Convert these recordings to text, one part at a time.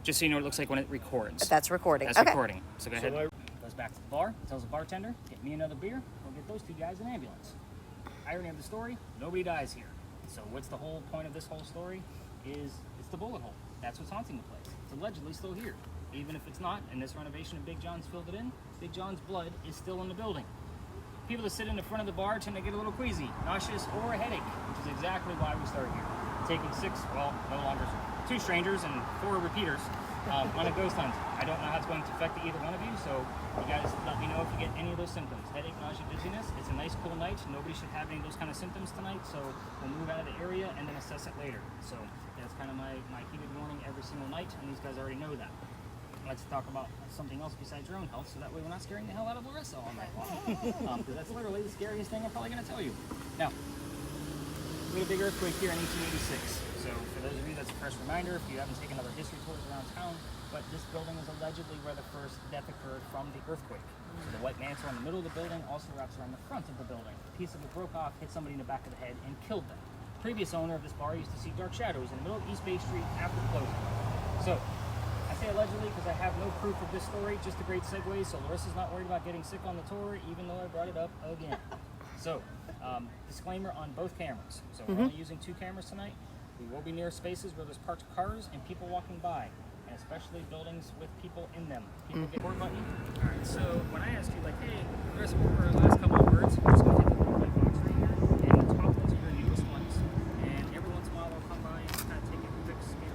Just so you know what it looks like when it records. That's recording. That's okay. recording. So go ahead. Goes back to the bar, tells the bartender, get me another beer, we'll get those two guys an ambulance. Irony of the story, nobody dies here. So what's the whole point of this whole story? Is it's the bullet hole. That's what's haunting the place. It's allegedly still here. Even if it's not, and this renovation of Big John's filled it in, Big John's blood is still in the building. People that sit in the front of the bar tend to get a little queasy, nauseous, or a headache, which is exactly why we started here. Taking 2 strangers and 4 repeaters on a ghost hunt. I don't know how it's going to affect either one of you, so you guys let me know if you get any of those symptoms. Headache, nausea, dizziness. It's a nice cool night. Nobody should have any of those kind of symptoms tonight, so we'll move out of the area and then assess it later. So that's kind of my heated warning every single night, and these guys already know that. Let's talk about something else besides your own health, so that way we're not scaring the hell out of Larissa all night long. Because that's literally the scariest thing I'm probably going to tell you. Now, we had a big earthquake here in 1886. So for those of you, that's a fresh reminder if you haven't taken other history tours around town, but this building is allegedly where the first death occurred from the earthquake. So the white mantle in the middle of the building also wraps around the front of the building. A piece of it broke off, hit somebody in the back of the head, and killed them. The previous owner of this bar used to see dark shadows in the middle of East Bay Street after closing. So I say allegedly because I have no proof of this story, just a great segue, so Larissa's not worried about getting sick on the tour, even though I brought it up again. So, disclaimer on both cameras. So we're only using 2 cameras tonight. We will be near spaces where there's parked cars and people walking by, and especially buildings with people in them. People get board button. All right, so when I ask you, like, hey, Larissa, what were our last couple of words? We're just going to take a little white box right here, and the top ones are your newest ones, and every once in a while we'll come by and kind of take a quick scan.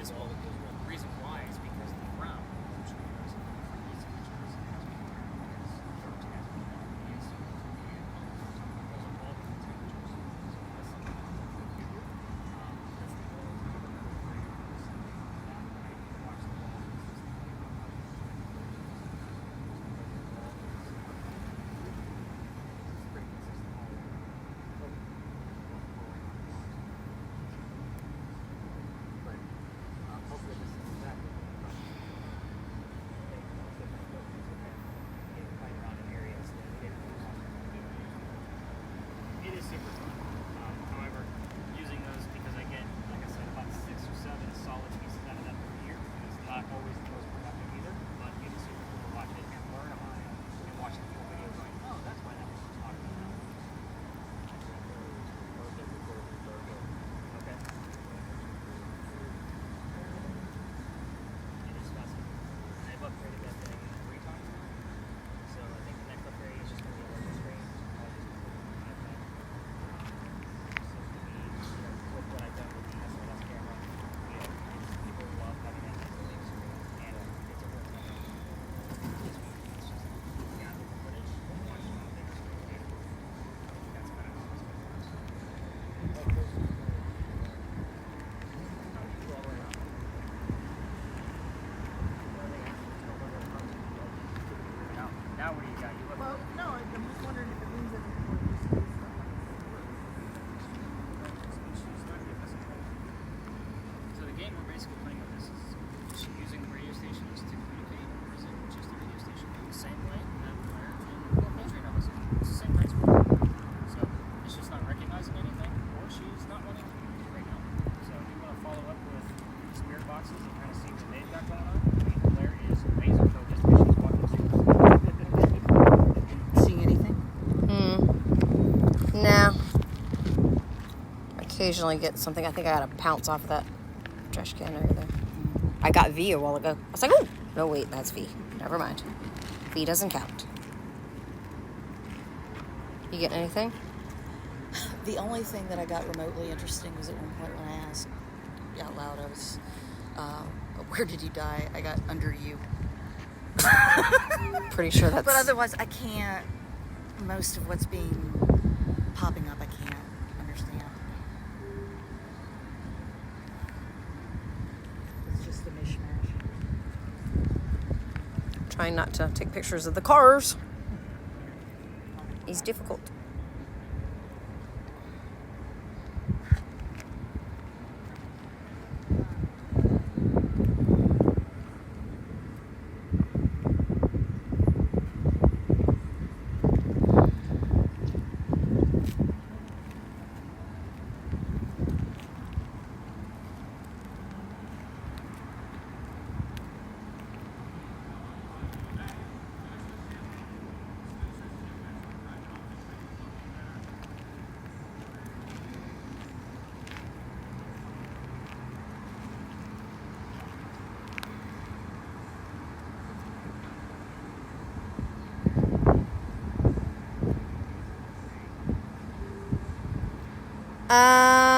The reason why is because the ground, which is hopefully occasionally get something. I think I got a pounce off of that trash can over there. I got V a while ago. I was like, oh, no, wait, that's V. Never mind. V doesn't count. You get anything? The only thing that I got remotely interesting was at one point when I asked out loud, I was, where did you die? I got under you. Pretty sure that's... But otherwise, I can't, most of what's popping up, I can't understand. It's just a mishmash. Trying not to take pictures of the cars is difficult.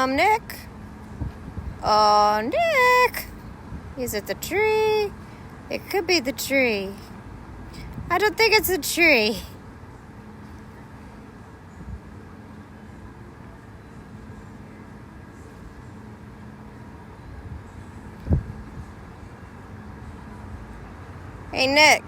Nick? Oh, Nick! Is it the tree? It could be the tree. I don't think it's a tree. Hey, Nick.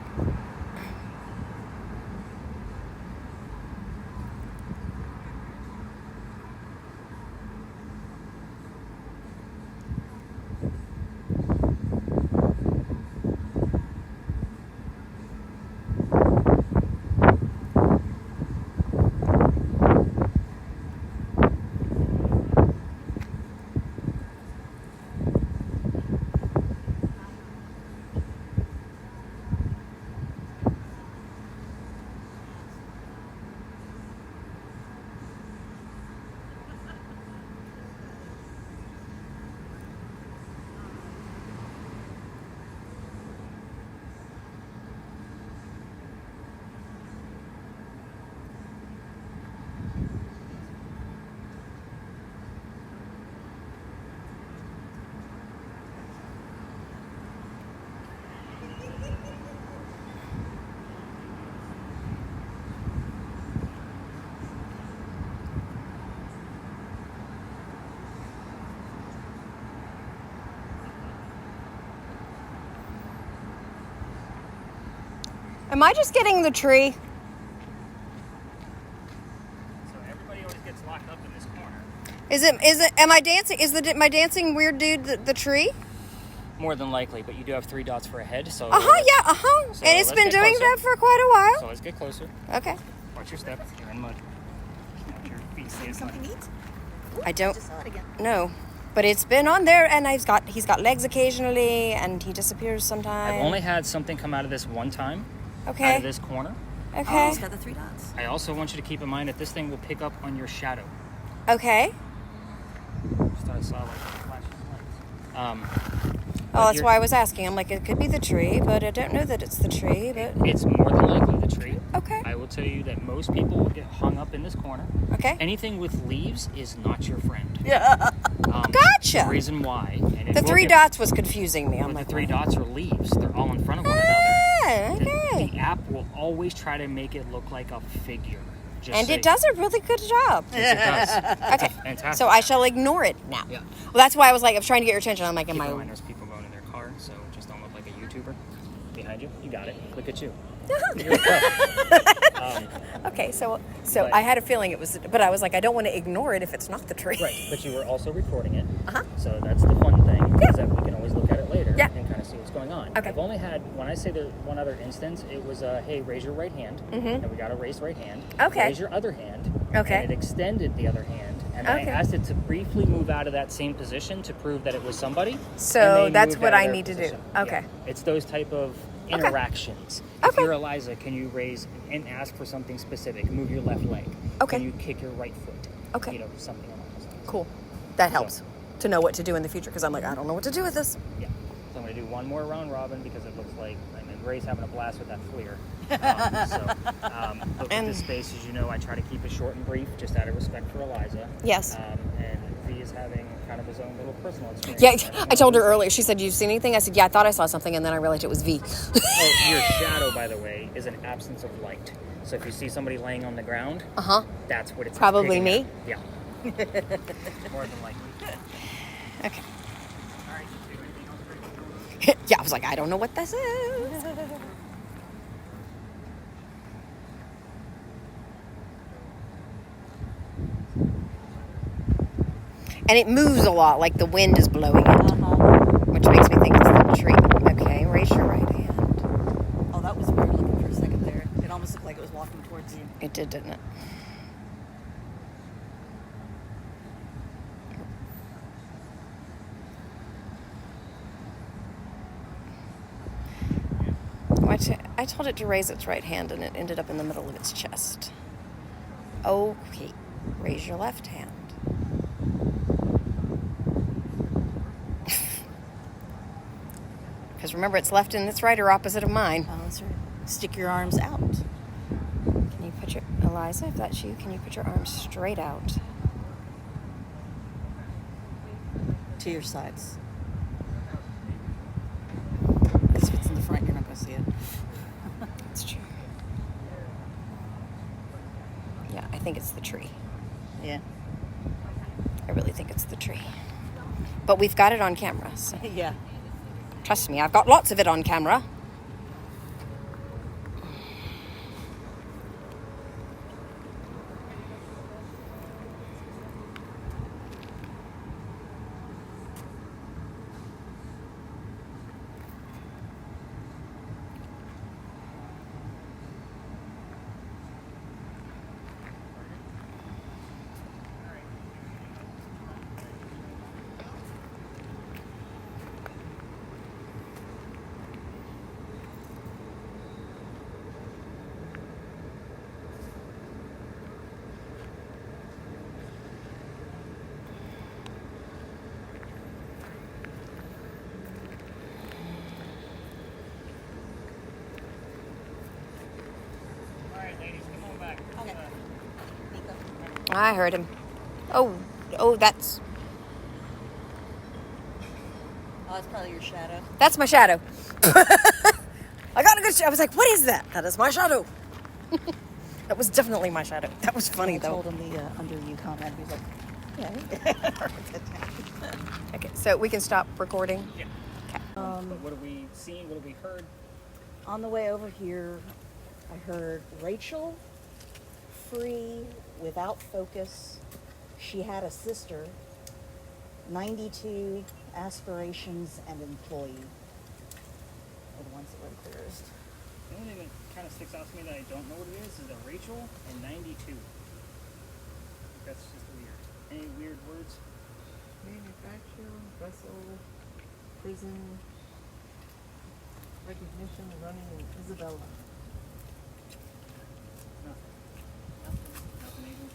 Am I just getting the tree? So everybody always gets locked up in this corner. Am I dancing? Is my dancing weird dude the tree? More than likely, but you do have 3 dots for a head, so... So and it's been doing that for quite a while. So let's get closer. Okay. Watch your step. You're in mud. Watch your feet stay in mud. Something neat? I don't... Just saw it again. No. But it's been on there, and he's got legs occasionally, and he disappears sometimes. I've only had something come out of this one time. Okay. Out of this corner. Okay. It's got the 3 dots. I also want you to keep in mind that this thing will pick up on your shadow. Okay. Just thought I saw like flashing lights. That's why I was asking. I'm like, it could be the tree, but I don't know that it's the tree. But it's more than likely the tree. Okay. I will tell you that most people will get hung up in this corner. Okay. Anything with leaves is not your friend. Yeah. Gotcha. The reason why. And the 3 dots was confusing me. I'm like, the 3 dots are leaves. They're all in front of one another. Okay. The app will always try to make it look like a figure. It does a really good job. Yes, it does. Okay. Fantastic. So I shall ignore it now. Yeah. Well, that's why I was like, I was trying to get your attention. I'm like, Keep in mind, there's people going in their car, so just don't look like a YouTuber. Behind you. You got it. Look at you. Okay, so I had a feeling it was, but I was like, I don't want to ignore it if it's not the tree. Right, but you were also recording it. Uh-huh. So that's the fun thing, is that we can always look at it later Yeah. and kind of see what's going on. Okay. I've only had, when I say there's one other instance, it was, hey, raise your right hand. Mm-hmm. And we got a raised right hand. Okay. Raise your other hand. Okay. And it extended the other hand. And I asked it to briefly move out of that same position to prove that it was somebody. So and they that's moved what out of I their need to do. position. Okay. Yeah. It's those type of interactions. Okay. If you're Eliza, can you raise and ask for something specific? Move your left leg. Okay. Can you kick your right foot? Okay. Something along those lines. Cool. that helps to know what to do in the future, because I'm like, I don't know what to do with this. Yeah. So I'm going to do one more round robin because it looks like, I mean, Ray's having a blast with that FLIR. But with this space, as you know, I try to keep it short and brief, just out of respect for Eliza. Yes. And V is having kind of his own little personal experience. Yeah, I told her earlier. She said, "You seen anything?" I said, "Yeah, I thought I saw something," and then I realized it was V. Oh, your shadow, by the way, is an absence of light. So if you see somebody laying on the ground, that's what it's Probably me? at. Yeah. More than likely. Okay. All right, you do anything else, Ray? Yeah, I was like, I don't know what this is. And it moves a lot, like the wind is blowing it, which makes me think it's the tree. Okay, raise your right hand. Oh, that was weird looking for a second there. It almost looked like it was walking towards you. It did, didn't it? I told it to raise its right hand, and it ended up in the middle of its chest. Okay, raise your left hand. Because remember, it's left and it's right are opposite of mine. Oh, that's right. Stick your arms out. Can you put your, Eliza, if that's you, can you put your arms straight out? To your sides. Because if it's in the front, you're not going to see it. That's true. Yeah, I think it's the tree. Yeah. I really think it's the tree. But we've got it on camera, so Yeah. trust me, I've got lots of it on camera. All right, ladies, come on back. Okay. I heard him. Oh, that's Oh, that's probably your shadow. my shadow. I got a good. I was like, "What is that?" That is my shadow. That was definitely my shadow. That was funny I though. told him the under you comment. He was like, yeah. Okay, so we can stop recording. Yeah. Okay. But what have we seen? What have we heard? On the way over here, I heard Rachel, free, without focus. She had a sister, 92, aspirations, and employee. Are the ones that were the clearest. The only thing that kind of sticks out to me that I don't know what it is a Rachel and 92. That's just weird. Any weird words? Manufacture, vessel, prison, recognition, running, and Isabella. Nothing even,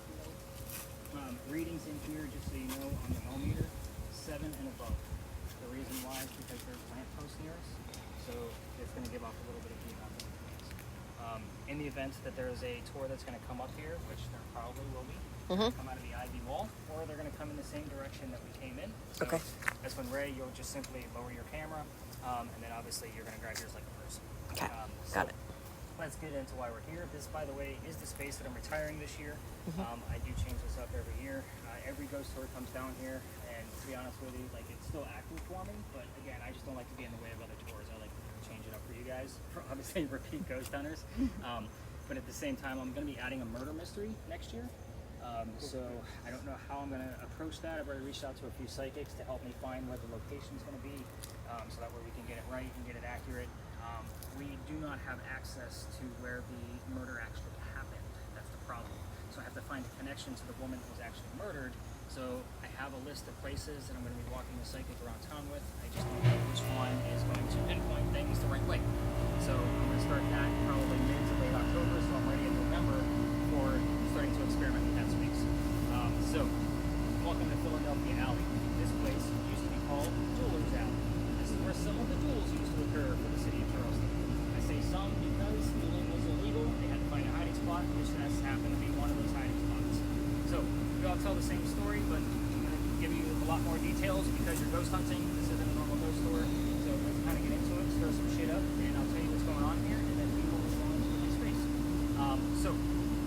readings in here, just so you know, on the millimeter, 7 and above. The reason why is because there's lampposts near us, so it's going to give off a little bit of heat on the things. In the event that there's a tour that's going to come up here, which there probably will be, come out of the ivy wall, or they're going to come in the same direction that we came in. So Okay. that's when, Ray, you'll just simply lower your camera, and then obviously you're going to grab yours like a person. Okay, So got it. let's get into why we're here. This, by the way, is the space that I'm retiring this year. I do change this up every year. Every ghost tour comes down here, and to be honest with you, like, it's still active for me, but again, I just don't like to be in the way of other tours. I like to change it up for you guys, for obviously repeat ghost hunters. But at the same time, I'm going to be adding a murder mystery next year. So I don't know how I'm going to approach that. I've already reached out to a few psychics to help me find where the location's going to be, so that way we can get it right and get it accurate. We do not have access to where the murder actually happened. That's the problem. So I have to find a connection to the woman who was actually murdered. So I have a list of places that I'm going to be walking the psychic around town with. I just don't know which one is going to pinpoint things the right way. So I'm going to start that probably mid to late October, so I'm ready in November for starting to experiment with that space. So welcome to Philadelphia, Al. happen to be one of those hiding spots. So we all tell the same story, but I'm going to give you a lot more details because you're ghost hunting. This isn't a normal ghost tour. So let's kind of get into it, stir some shit up, and I'll tell you what's going on here, and then we will move on to the next space. So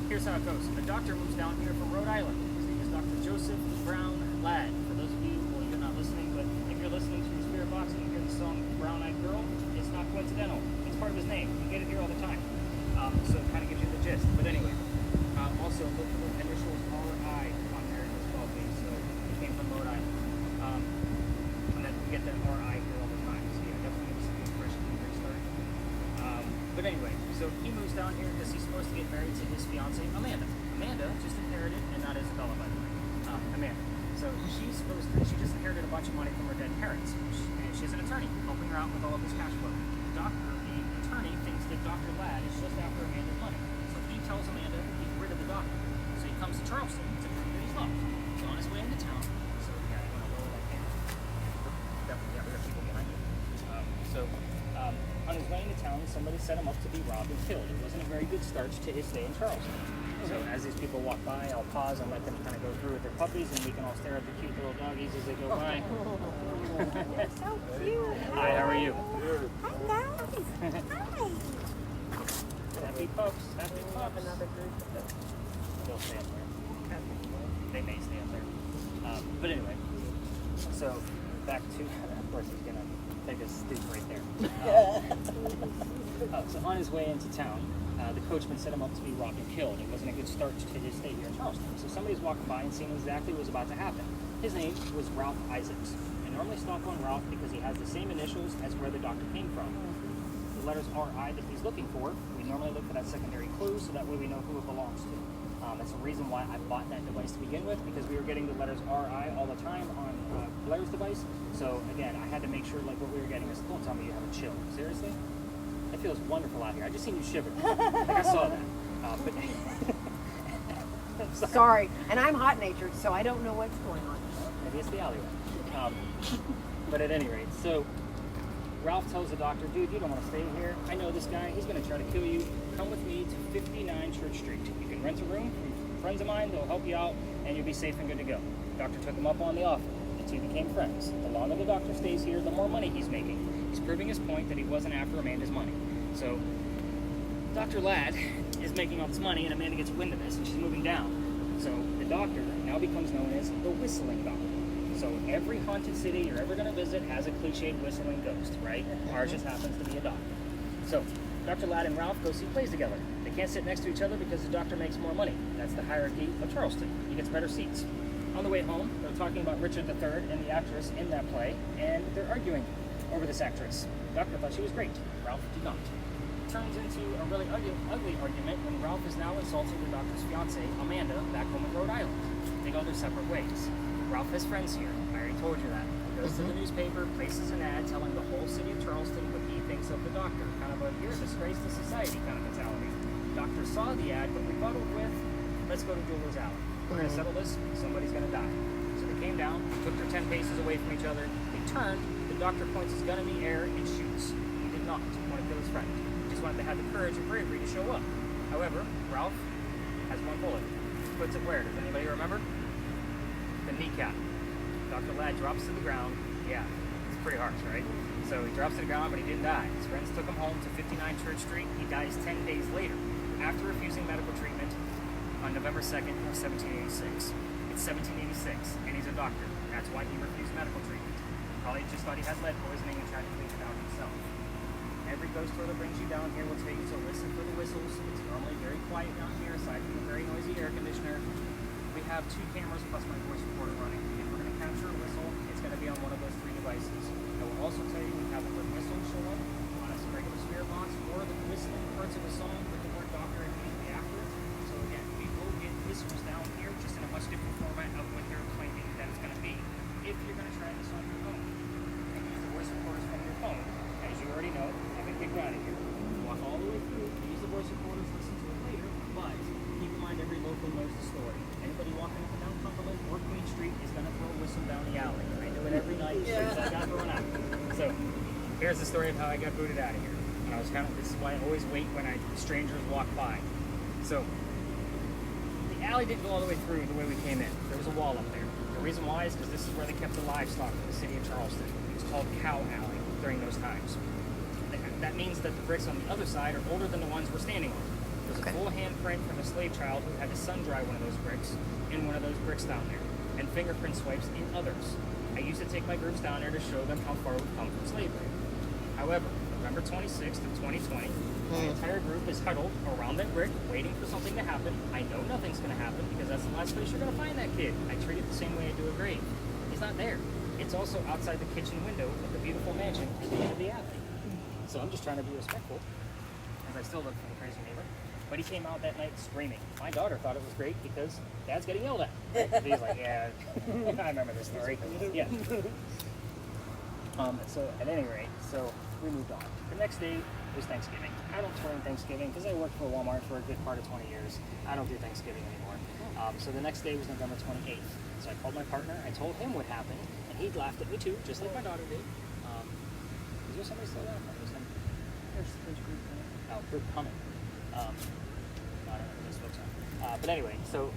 here's how it goes. The doctor moves down here from Rhode Island. His name is Dr. Joseph Brown Ladd. For those of you, well, you're not listening, but if you're listening to your spirit box and you hear the song Brown Eyed Girl, it's not coincidental. It's part of his name. You get it here all the time. So it kind of gives you the gist. But anyway, also look for the initials RI on there as well, please. So it came from Rhode Island. And then we get that RI here all the time. So yeah, definitely give us some expression when you're starting. But anyway, so he moves down here because he's supposed to get married to his fiancee, Amanda. Amanda just inherited, and not Isabella, by the way. Amanda. So she just inherited a bunch of money from her dead parents. And she's an attorney, helping her out with all of this cash flow. The attorney thinks that Dr. Ladd is just after Amanda's money. So he tells Amanda to get rid of the doctor. So he comes to Charleston to prove that he's loved. He's on his way into town. So yeah, I want to lower that camera. Definitely got rid of people behind you. On his way into town, somebody set him up to be robbed and killed. It wasn't a very good start to his stay in Charleston. So as these people walk by, I'll pause and let them kind of go through with their puppies, and we can all stare at the cute little doggies as they go by. They're so cute. Hi, how are you? Hi, guys. Hi. Happy pups. Happy pups. Another group. They'll stay up there. They may stay up there. But anyway, so back to, of course, he's going to take a stoop right there. So on his way into town, the coachman set him up to be robbed and killed. It wasn't a good start to his stay here in Charleston. So somebody's walking by and seeing exactly what was about to happen. His name was Ralph Isaacs. I normally stop on Ralph because he has the same initials as where the doctor came from. The letters RI that he's looking for, we normally look for that secondary clue so that way we know who it belongs to. That's the reason why I bought that device to begin with, because we were getting the letters RI all the time on BLAIR's device. So again, I had to make sure like what we were getting is, don't tell me you have a chill. Seriously? It feels wonderful out here. I just seen you shiver. Like I saw that. But Sorry, and I'm hot-natured, so I don't know what's going on. maybe it's the alleyway. But at any rate, so Ralph tells the doctor, dude, you don't want to stay here. I know this guy. He's going to try to kill you. Come with me to 59 Church Street. You can rent a room from friends of mine. They'll help you out, and you'll be safe and good to go. The doctor took him up on the offer. The two became friends. The longer the doctor stays here, the more money he's making. He's proving his point that he wasn't after Amanda's money. So Dr. Ladd is making all this money, and Amanda gets wind of this, and she's moving down. So the doctor now becomes known as the Whistling Doctor. So every haunted city you're ever going to visit has a cliched whistling ghost, right? Ours just happens to be a doctor. So Dr. Ladd and Ralph go see plays together. They can't sit next to each other because the doctor makes more money. That's the hierarchy of Charleston. He gets better seats. On the way home, they're talking about Richard III and the actress in that play, and they're arguing over this actress. The doctor thought she was great. Ralph did not. It turns into a really ugly argument when Ralph is now insulting the doctor's fiancée, Amanda, back home in Rhode Island. They go their separate ways. Ralph has friends here. I already told you that. He goes to the newspaper, places an ad telling the whole city of Charleston what he thinks of the doctor. Kind of a, you're a disgrace to society kind of mentality. The doctor saw the ad, but rebutted with, let's go to Jeweler's Alley. We're going to settle this, somebody's going to die. So they came down, took their 10 paces away from each other. They turned, the doctor points his gun in the air and shoots. He did not want to kill his friend. He just wanted to have the courage and bravery to show up. However, Ralph has one bullet. Puts it where? Does anybody remember? The kneecap. Dr. Ladd drops to the ground. Yeah, it's pretty harsh, right? So he drops to the ground, but he didn't die. His friends took him home to 59 Church Street. He dies 10 days later after refusing medical treatment on November 2nd of 1786. It's 1786, and he's a doctor. That's why he refused medical treatment. Probably just thought he had lead poisoning and tried to clean it out himself. Every ghost tour that brings you down here will tell you to listen for the whistles. It's normally very quiet down here, aside from a very noisy air conditioner. We have 2 cameras plus my voice recorder running. If we're going to capture a whistle, it's going to be on one of those 3 devices. I will also tell you we have the word whistle show up on a regular spirit box or the whistling parts of the song with the word doctor immediately after it. So again, we will get whistles down here just in a much different format of what they're claiming that it's going to be. If you're going to try this on your phone and use the voice recorders from your phone, as you already know, I can kick you out of here. Walk all the way through, use the voice recorders, listen to it later, but keep in mind every local knows the story. Anybody walking up and down Cumberland or Queen Street is going to throw a whistle down the alley. I do it every night since I got thrown out. So here's the story of how I got booted out of here. And I was this is why I always wait when strangers walk by. So alley didn't go all the way through the way we came in. There was a wall up there. The reason why is because this is where they kept the livestock in the city of Charleston. It was called Cow Alley during those times. That means that the bricks on the other side are older than the ones we're standing on. There's a full handprint from a slave child who had to sun dry one of those bricks in one of those bricks down there, and fingerprint swipes in others. I used to take my groups down there to show them how far we've come from slavery. However, November 26th of 2020, the entire group is huddled around that brick waiting for something to happen. I know nothing's going to happen because that's the last place you're going to find that kid. I treat it the same way I do a grave. He's not there. It's also outside the kitchen window of the beautiful mansion at the end of the alley. So I'm just trying to be respectful, as I still look for the crazy neighbor. But he came out that night screaming. My daughter thought it was great because Dad's getting yelled at. Right? He's like, yeah, I remember this story. Yeah. So at any rate, so we moved on. The next day was Thanksgiving. I don't turn Thanksgiving because I worked for Walmart for a good part of 20 years. I don't do Thanksgiving anymore. So the next day was November 28th. So I called my partner. I told him what happened, and he laughed at me too, just like my daughter did. Is there somebody still there? There's group coming. I don't know who those folks are. But anyway, so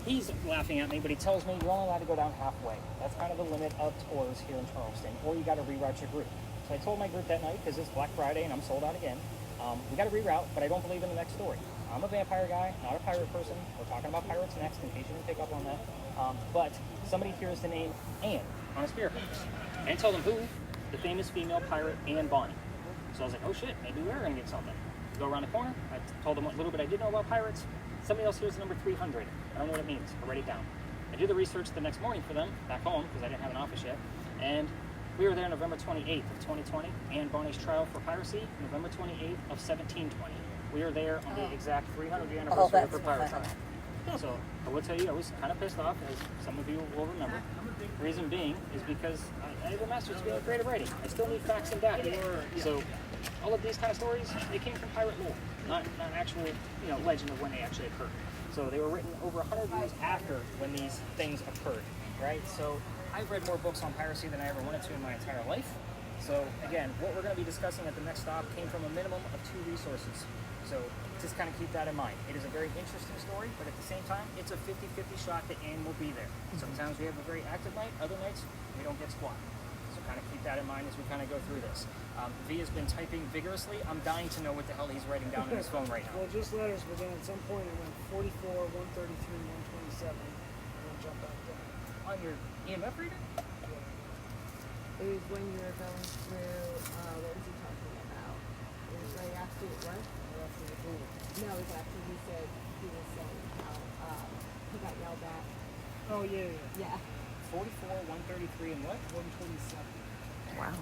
he's laughing at me, but he tells me you're only allowed to go down halfway. That's kind of the limit of tours here in Charleston, or you got to reroute your group. So I told my group that night, because it's Black Friday and I'm sold out again, we got to reroute, but I don't believe in the next story. I'm a vampire guy, not a pirate person. We're talking about pirates next, in case you didn't pick up on that. But somebody hears the name Anne on a spearhead, and tell them who, the famous female pirate Anne Bonny. So I was like, oh shit, maybe we're going to get something. Go around the corner. I told them what little bit I did know about pirates. Somebody else here's the number 300. I don't know what it means. I write it down. I do the research the next morning for them back home because I didn't have an office yet. And we were there November 28th of 2020. Anne Bonny's trial for piracy, November 28th of 1720. We were there on the exact 300th anniversary of her pirate trial. So I will tell you, I was kind of pissed off, as some of you will remember. Reason being is because I have a master's degree in creative writing. I still need facts and data. So all of these kind of stories, they came from pirate lore, not actual, legend of when they actually occurred. So they were written over 100 years after when these things occurred, right? So I've read more books on piracy than I ever wanted to in my entire life. So again, what we're going to be discussing at the next stop came from a minimum of 2 resources. So just kind of keep that in mind. It is a very interesting story, but at the same time, it's a 50-50 shot that Anne will be there. Sometimes we have a very active night, other nights we don't get squat. So kind of keep that in mind as we kind of go through this. V has been typing vigorously. I'm dying to know what the hell he's writing down on his phone right now. Well, just letters, but then at some point it went 44, 133, 127, and then jumped back down. On your EMF reader? It was when you were going through, what was he talking about? It was right after, what? After the boom. No, it was after he said, he was saying how he got yelled at. Oh, yeah. Yeah. 44, 133, and what? 127. Wow.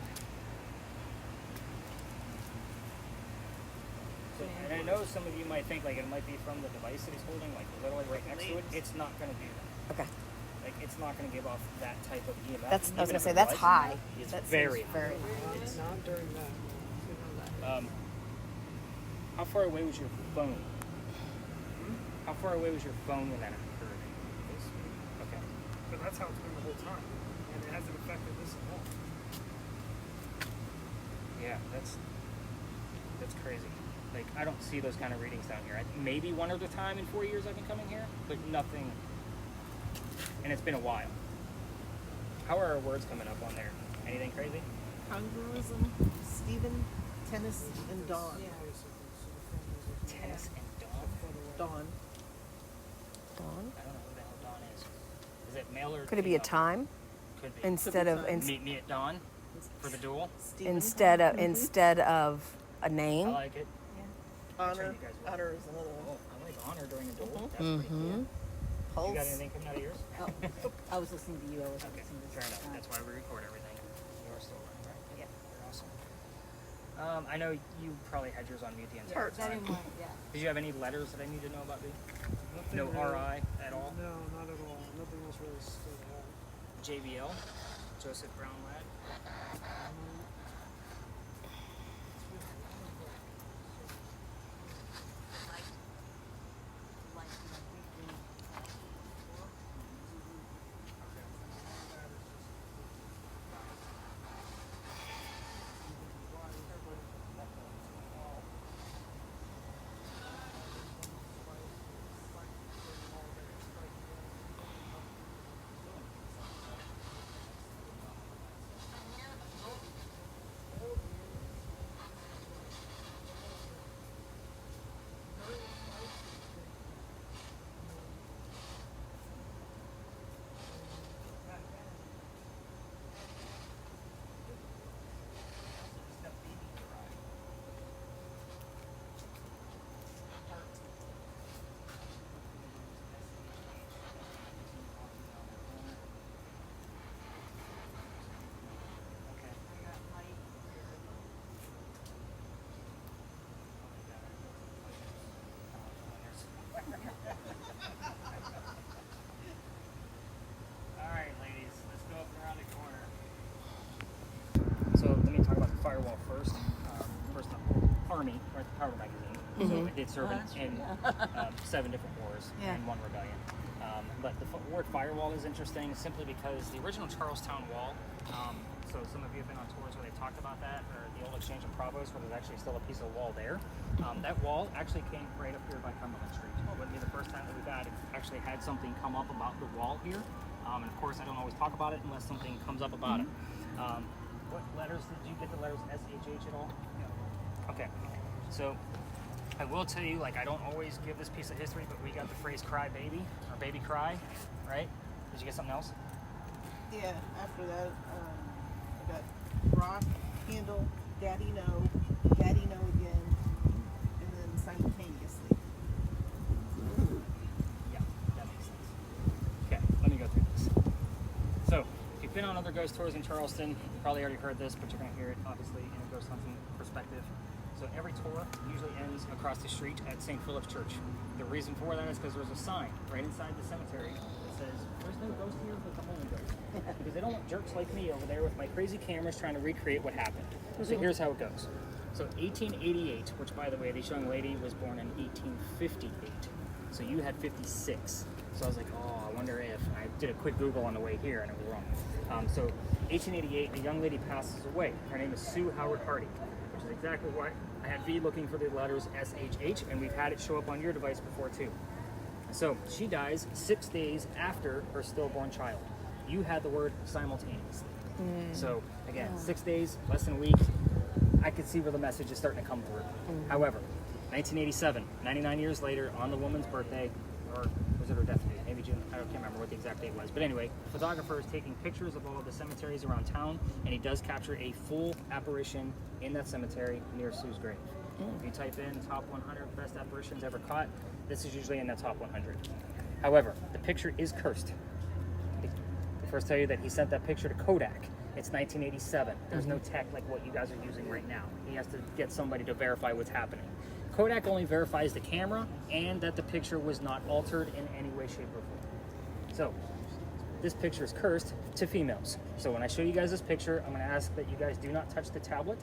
So, and I know some of you might think like it might be from the device that he's holding, like literally right next to it. It's not going to do that. Okay. Like it's not going to give off that type of EMF. I was Even gonna if say it that's was, high. It's That very seems very high. It's not during that. How far away was your phone? How far away was your phone when that occurred? Okay. But that's how it's been the whole time. And it hasn't affected this at all. Yeah, that's crazy. Like I don't see those kind of readings down here. Maybe one other time in 4 years I've been coming here, but nothing. And it's been a while. How are our words coming up on there? Anything crazy? Congruism, Stephen, Tennis, and Dawn. Tennis and Dawn? Dawn. Dawn. I don't know who the hell Dawn is. Is it male or Could it be a female? time Could be. instead of Meet me at dawn for the duel. Stephen. instead of a I name? like it. That's right, Honor. you guys will. Honor is another Oh, one. I like honor during a duel. That's Mm-hmm. pretty cool. You Pulse. got anything coming out of yours? Oh, I was listening to you. I wasn't Okay, listening to fair this. enough. That's why we record everything. You're still running, right? Yeah. You're awesome. I know you probably had yours on mute the entire That time. in one, yeah. Did you have any letters that I need to know about? Nothing No really. RI at all? No, not at all. Nothing else really stood out. JBL? Joseph Brown Lad? first army, right? The powder magazine. So it did serve in 7 different wars and 1 rebellion. But the word firewall is interesting simply because the original Charlestown wall, so some of you have been on tours where they talked about that, or the old exchange of Provost, where there's actually still a piece of wall there. That wall actually came right up here by Cumberland Street. It wouldn't be the first time that we've actually had something come up about the wall here. And of course, I don't always talk about it unless something comes up about it. What letters did you get the letters SHH at all? Okay, so I will tell you, like, I don't always give this piece of history, but we got the phrase cry baby, or baby cry, right? Did you get something else? Yeah, after that, I got rock, handle, daddy no again, and then simultaneously. Yeah, that makes sense. Okay, let me go through this. So, if you've been on other ghost tours in Charleston, you probably already heard this, but you're going to hear it, obviously, in a ghost hunting perspective. So every tour usually ends across the street at St. Philip's Church. The reason for that is because there's a sign right inside the cemetery that says, "There's no ghost here but the Holy Ghost." Because they don't want jerks like me over there with my crazy cameras trying to recreate what happened. So here's how it goes. So 1888, which by the way, this young lady was born in 1858. So you had 56. So I was like, oh, I wonder if, I did a quick Google on the way here and it was wrong. So 1888, a young lady passes away. Her name is Sue Howard Hardy, which is exactly why I had V looking for the letters SHH, and we've had it show up on your device before too. So she dies 6 days after her stillborn child. You had the word simultaneously. So again, 6 days, less than a week, I could see where the message is starting to come through. However, 1987, 99 years later, on the woman's birthday, or was it her death date? Maybe June, I can't remember what the exact date was. But anyway, the photographer is taking pictures of all of the cemeteries around town, and he does capture a full apparition in that cemetery near Sue's grave. If you type in top 100 best apparitions ever caught, this is usually in the top 100. However, the picture is cursed. I first tell you that he sent that picture to Kodak. It's 1987. There's no tech like what you guys are using right now. He has to get somebody to verify what's happening. Kodak only verifies the camera and that the picture was not altered in any way, shape, or form. So, this picture is cursed to females. So when I show you guys this picture, I'm going to ask that you guys do not touch the tablet.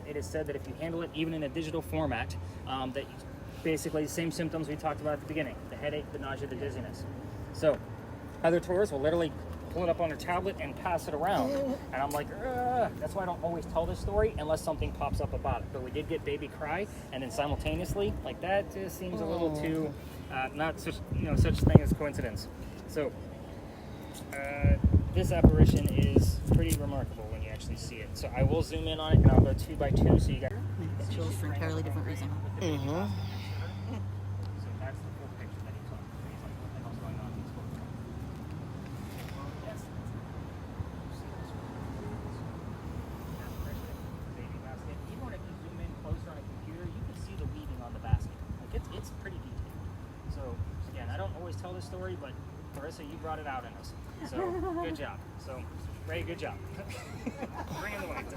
It is said that if you handle it even in a digital format, that you, basically the same symptoms we talked about at the beginning, the headache, the nausea, the dizziness. So other tours will literally pull it up on their tablet and pass it around. And I'm like, ugh. That's why I don't always tell this story unless something pops up about it. But we did get baby cry, and then simultaneously, like that just seems a little too, not such, such thing as coincidence. So this apparition is pretty remarkable when you actually see it. So I will zoom in on it, and I'll go 2 by 2 so you guys. It chills for an entirely different reason. So that's the full picture that he took. He's like, what the hell's going on in this photo? Well, yes. Baby basket. Even if you zoom in closer on a computer, you can see the weaving on the basket. Like it's pretty detailed. So again, I don't always tell this story, but Marissa, you brought it out in us. So good job. So Ray, good job. Bring in the lights.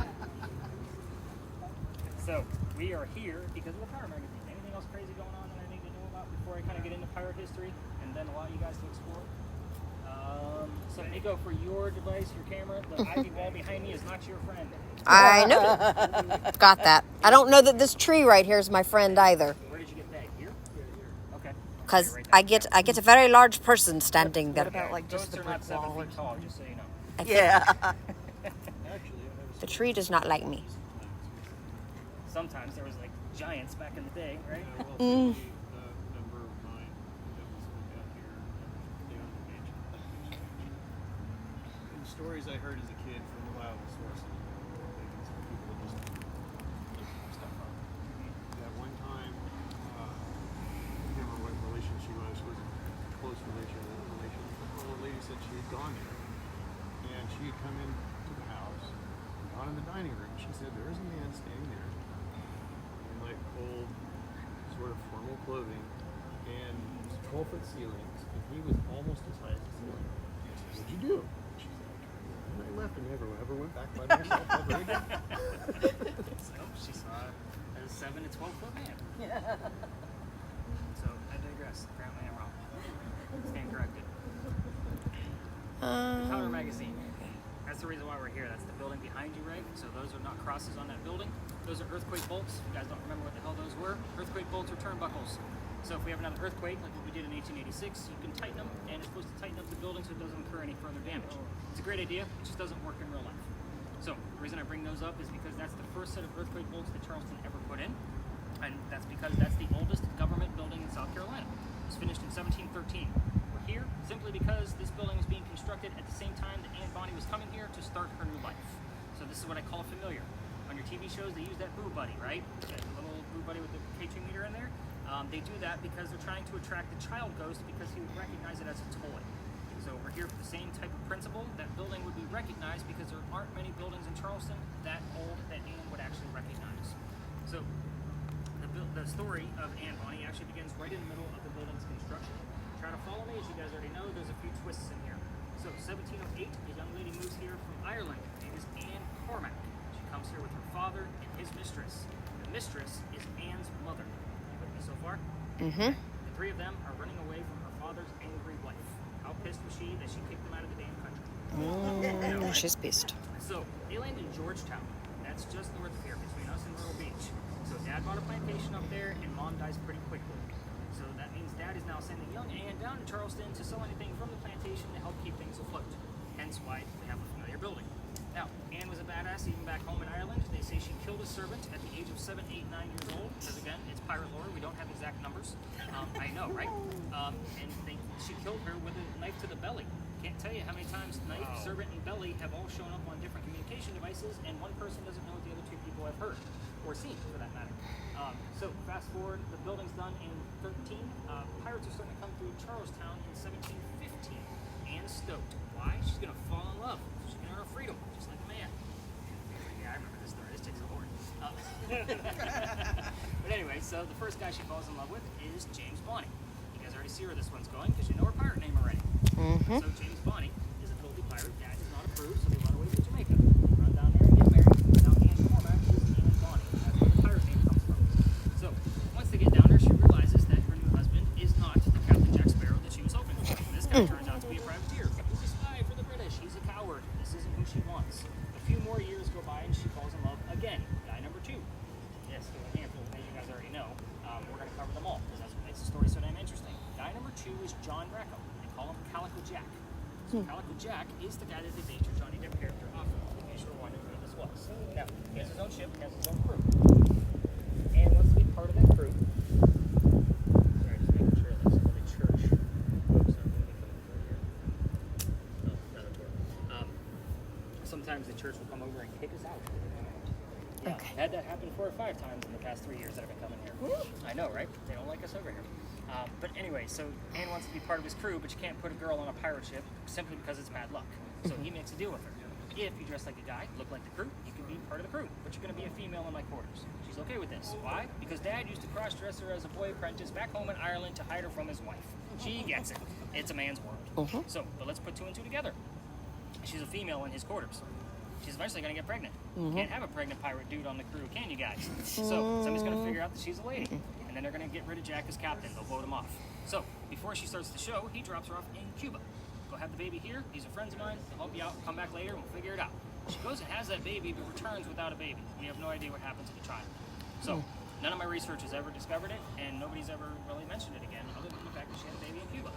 So we are here because of the Pirate Magazine. Anything else crazy going on that I need to know about before I kind of get into pirate history and then allow you guys to explore? So Nico, for your device, your camera, the ivy wall behind me is not your friend. I know. Got that. I don't know that this tree right here is my friend either. Where did you get that? Here? Okay. Because Right I get a very large person standing there. What about like just Ghosts the are not brick 7 wall? feet tall, just so you know. I think Yeah. the tree does not like me. Sometimes there was like giants back in the day, right? Number of mine that was out here down the beach. And stories I heard as a kid from reliable sources, some people just make stuff up. That one time, I can't remember what relation she was a close relation. The old lady said she had gone there, and she had come into the house, gone in the dining room. She said, "There's a man standing there." Like old sort of formal clothing and 12-foot ceilings, and he was almost as high as the ceiling. What'd you do? She's like, and I left and never ever went back by myself ever again. So she saw a 7 to 12 foot man. So I digress. Apparently I'm wrong. Stand corrected. Powder Magazine. As that's the reason why we're here. That's the building behind you, right? So those are not crosses on that building. Those are earthquake bolts. If you guys don't remember what the hell those were, earthquake bolts are turnbuckles. So if we have another earthquake, like what we did in 1886, you can tighten them, and it's supposed to tighten up the building so it doesn't incur any further damage. It's a great idea, it just doesn't work in real life. So the reason I bring those up is because that's the first set of earthquake bolts that Charleston ever put in, and that's because that's the oldest government building in South Carolina. It was finished in 1713. We're here simply because this building was being constructed at the same time that Anne Bonny was coming here to start her new life. So this is what I call familiar. On your TV shows, they use that boo buddy, right? That little boo buddy with the K2 meter in there. They do that because they're trying to attract the child ghost because he would recognize it as a toy. So we're here for the same type of principle. That building would be recognized because there aren't many buildings in Charleston that old that Anne would actually recognize. So the story of Anne Bonny actually begins right in the middle of the building's construction. Try to follow me. As you guys already know, there's a few twists in here. So 1708, a young lady moves here from Ireland. Her name is Anne Cormac. She comes here with her father and his mistress. The mistress is Anne's mother. So far, Mm-hmm. the three of them are running away from her father's angry wife. How pissed was she that she kicked them out of the damn country? She's pissed. So they land in Georgetown. That's just north of here, between us and Myrtle Beach. So Dad bought a plantation up there, and Mom dies pretty quickly. So that means Dad is now sending young Anne down to Charleston to sell anything from the plantation to help keep things afloat. Hence why we have a familiar building. Now, Anne was a badass even back home in Ireland. They say she killed a servant at the age of 7, 8, 9 years old. Because again, it's pirate lore. We don't have exact numbers. I know, right? She killed her with a knife to the belly. Can't tell you how many times knife, servant, and belly have all shown up on different communication devices, and one person doesn't know what the other two people have heard or seen, for that matter. So fast forward, the building's done in 13. Pirates are starting to come through Charlestown in 1715. Anne's stoked. Why? She's gonna fall in love. She's gonna earn her freedom, just like a man. Yeah, I remember this story. This chick's a whore. But anyway, so the first guy she falls in love with is James Bonny. You guys already see where this one's going because you know her pirate name already. Mm-hmm. So James Bonny is a filthy pirate. Dad does not approve, so they run away to Jamaica. They run down there and get married. Now Anne Cormac is Anne Bonny. That's where the pirate name comes from. So once they get down there, she realizes that her new husband is not the Captain Jack Sparrow that she was hoping for. This guy turns out to be a privateer. He's a spy for the British. He's a coward. This isn't who she wants. A few more years go by and she falls in love again. Guy number 2. Yes, there's a handful, as you guys already know. We're going to cover them all because that's what makes the story so damn interesting. Guy number 2 is John Rackham. They call him Calico Jack. So Calico Jack is the guy that they based your Johnny Depp character off of. In case you were wondering who this was. Now, he has his own ship, he has his own crew. And wants to be part of that crew. Sorry, just making sure that some of the church folks aren't going to be coming through here. Oh, not a door. Sometimes the church will come over and kick us out. Yeah, Okay. I've had that happen 4 or 5 times in the past 3 years that I've been coming here. I know, right? They don't like us over here. But anyway, so Anne wants to be part of his crew, but you can't put a girl on a pirate ship simply because it's bad luck. So he makes a deal with her. If you dress like a guy, look like the crew, you can be part of the crew, but you're going to be a female in my quarters. She's okay with this. Why? Because Dad used to cross-dress her as a boy apprentice back home in Ireland to hide her from his wife. She gets it. It's a man's world. So, but let's put 2 and 2 together. She's a female in his quarters. She's eventually going to get pregnant. Can't have a pregnant pirate dude on the crew, can you guys? So somebody's going to figure out that she's a lady. And then they're going to get rid of Jack as captain. They'll vote him off. So before she starts the show, he drops her off in Cuba. Go have the baby here. These are friends of mine. They'll help you out. Come back later and we'll figure it out. She goes and has that baby, but returns without a baby. We have no idea what happened to the child. So none of my research has ever discovered it, and nobody's ever really mentioned it again, other than the fact that she had a baby in Cuba.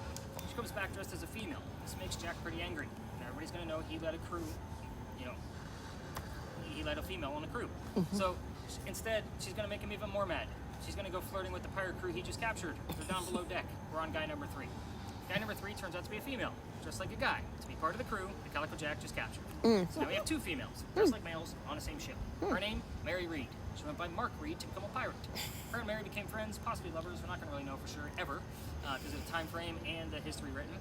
She comes back dressed as a female. This makes Jack pretty angry. And everybody's going to know he led a crew, he led a female on the crew. So instead, she's going to make him even more mad. She's going to go flirting with the pirate crew he just captured. They're down below deck. We're on guy number 3. Guy number 3 turns out to be a female, just like a guy, to be part of the crew the Calico Jack just captured. So now we have 2 females, just like males, on the same ship. Her name, Mary Reed. She went by Mark Reed to become a pirate. Her and Mary became friends, possibly lovers. We're not going to really know for sure, ever, because of the time frame and the history written.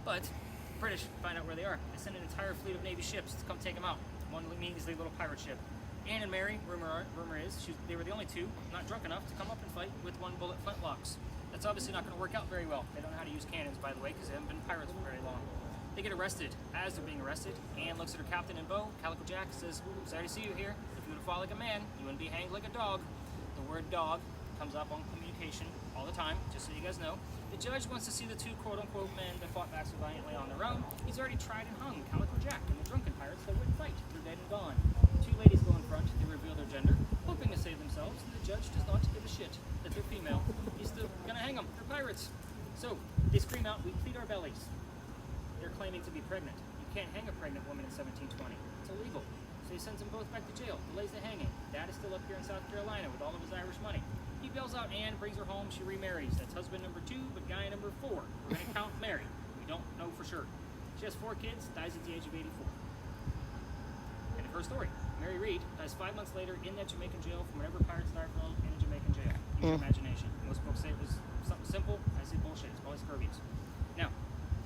But the British find out where they are. They send an entire fleet of Navy ships to come take them out. One measly little pirate ship. Anne and Mary, rumor is, they were the only 2 not drunk enough to come up and fight with 1 bullet flintlocks. That's obviously not going to work out very well. They don't know how to use cannons, by the way, because they haven't been pirates for very long. They get arrested. As they're being arrested, Anne looks at her captain and beau, Calico Jack, says, "Sorry to see you here. If you would have fought like a man, you wouldn't be hanged like a dog." The word dog comes up on communication all the time, just so you guys know. The judge wants to see the two quote-unquote men that fought back so valiantly on their own. He's already tried and hung Calico Jack and the drunken pirates that wouldn't fight. They're dead and gone. Two ladies go in front, they reveal their gender, hoping to save themselves, and the judge does not give a shit that they're female. He's still gonna hang them. They're pirates. So, they scream out, "We plead our bellies." They're claiming to be pregnant. You can't hang a pregnant woman in 1720. It's illegal. So he sends them both back to jail, delays the hanging. Dad is still up here in South Carolina with all of his Irish money. He bails out Anne, brings her home, she remarries. That's husband number 2, but guy number 4. We're gonna count Mary. We don't know for sure. She has 4 kids, dies at the age of 84. End of her story. Mary Read dies 5 months later in that Jamaican jail from whatever pirates died from in a Jamaican jail. Use your imagination. Most folks say it was something simple. I say bullshit. It's probably scorpions. Now,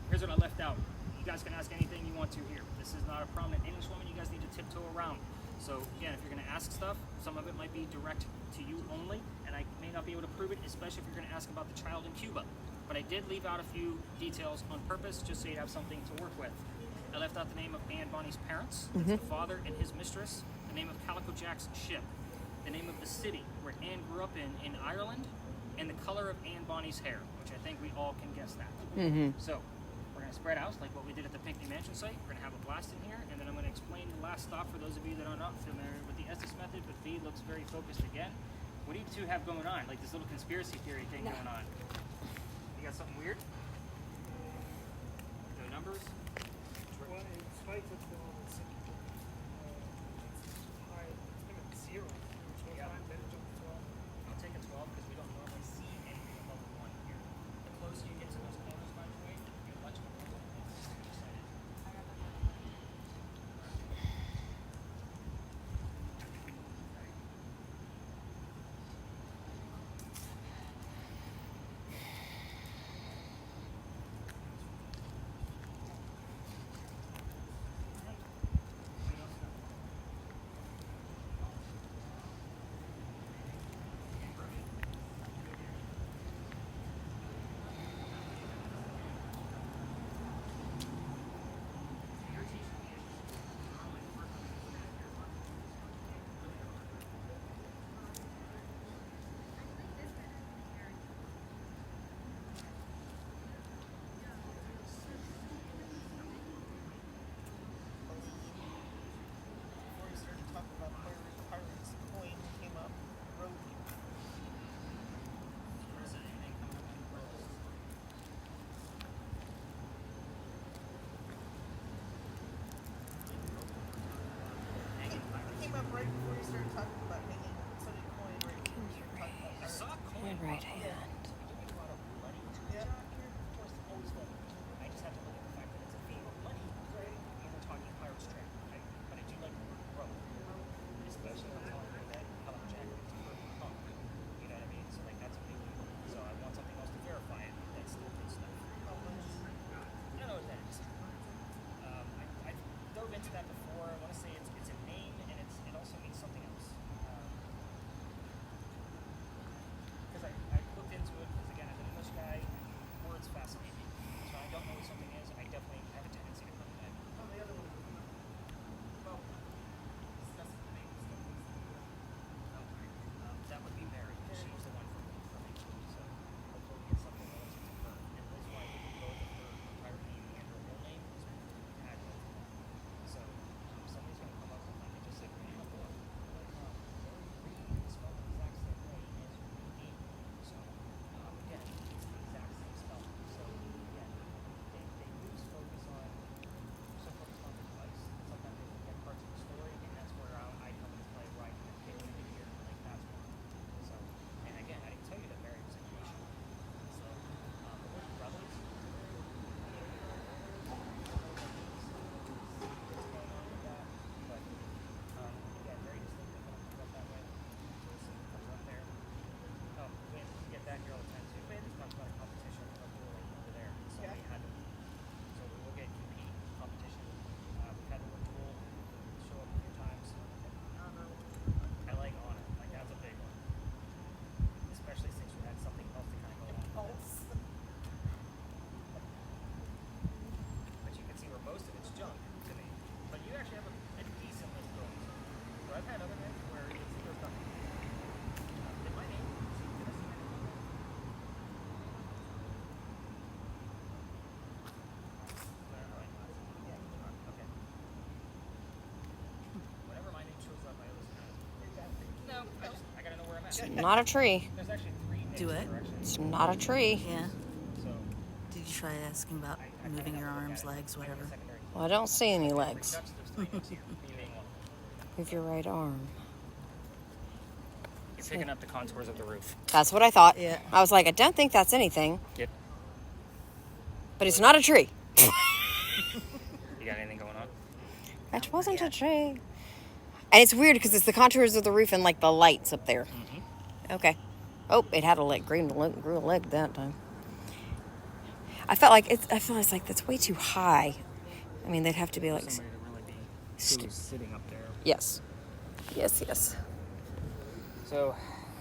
here's what I left out. You guys can ask anything you want to here. This is not a prominent English woman. You guys need to tiptoe around. So again, if you're going to ask stuff, some of it might be direct to you only, and I may not be able to prove it, especially if you're going to ask about the child in Cuba. But I did leave out a few details on purpose, just so you'd have something to work with. I left out the name of Anne Bonny's parents, that's the father and his mistress, the name of Calico Jack's ship, the name of the city where Anne grew up in Ireland, and the color of Anne Bonny's hair, which I think we all can guess that. So, we're going to spread out like what we did at the Pinckney Mansion site. We're going to have a blast in here, and then I'm going to explain the last stop for those of you that are not familiar with the Estes method, but B looks very focused again. What do you two have going on? Like this little conspiracy theory thing going on? You got something weird? No numbers? Well, in spite of the high, it's been at 0, which was Yeah. fine, then it jumped to 12. I'll take a 12 because we don't normally see anything above 1 here. The closer you get to those corners, by the way, you're much more excited. Before you started talking about pirates, the coin came up, wrote it came up right before you started talking about hanging. So did coin right before you started talking about I pirates. saw a coin. Your right hand. Yeah. Of course, always will. I just have to look at the fact that it's a theme of money, right? And we're talking pirate strip, right? But I do like the word rope, especially when I'm telling you that Calico Jack is perfect punk. You know what I mean? So like that's a big deal. So I want something else to verify it. That's still good stuff. I don't know what that is. I dove into that before. I want to say it's a name and it also means something else. Because I looked into it. I gotta know where I'm at. It's not a tree. There's actually 3 Do it. directions. It's not a tree. Yeah. So Did you try asking about moving your arms, legs, whatever? secondary. Well, I don't see any legs. Dutch, there's 3 notes here. You being one. Move your right arm. You're picking up the contours of the roof. That's what I thought. Yeah. I was like, I don't think that's anything. Yep. But it's not a tree. You got anything going on? That wasn't a tree. And it's weird because it's the contours of the roof and like the lights up there. Okay. Oh, it had a leg. Grew a leg that time. I felt like it's like that's way too high. I mean, they'd have to be like. Somebody to really be who's sitting up there. Yes. Yes. So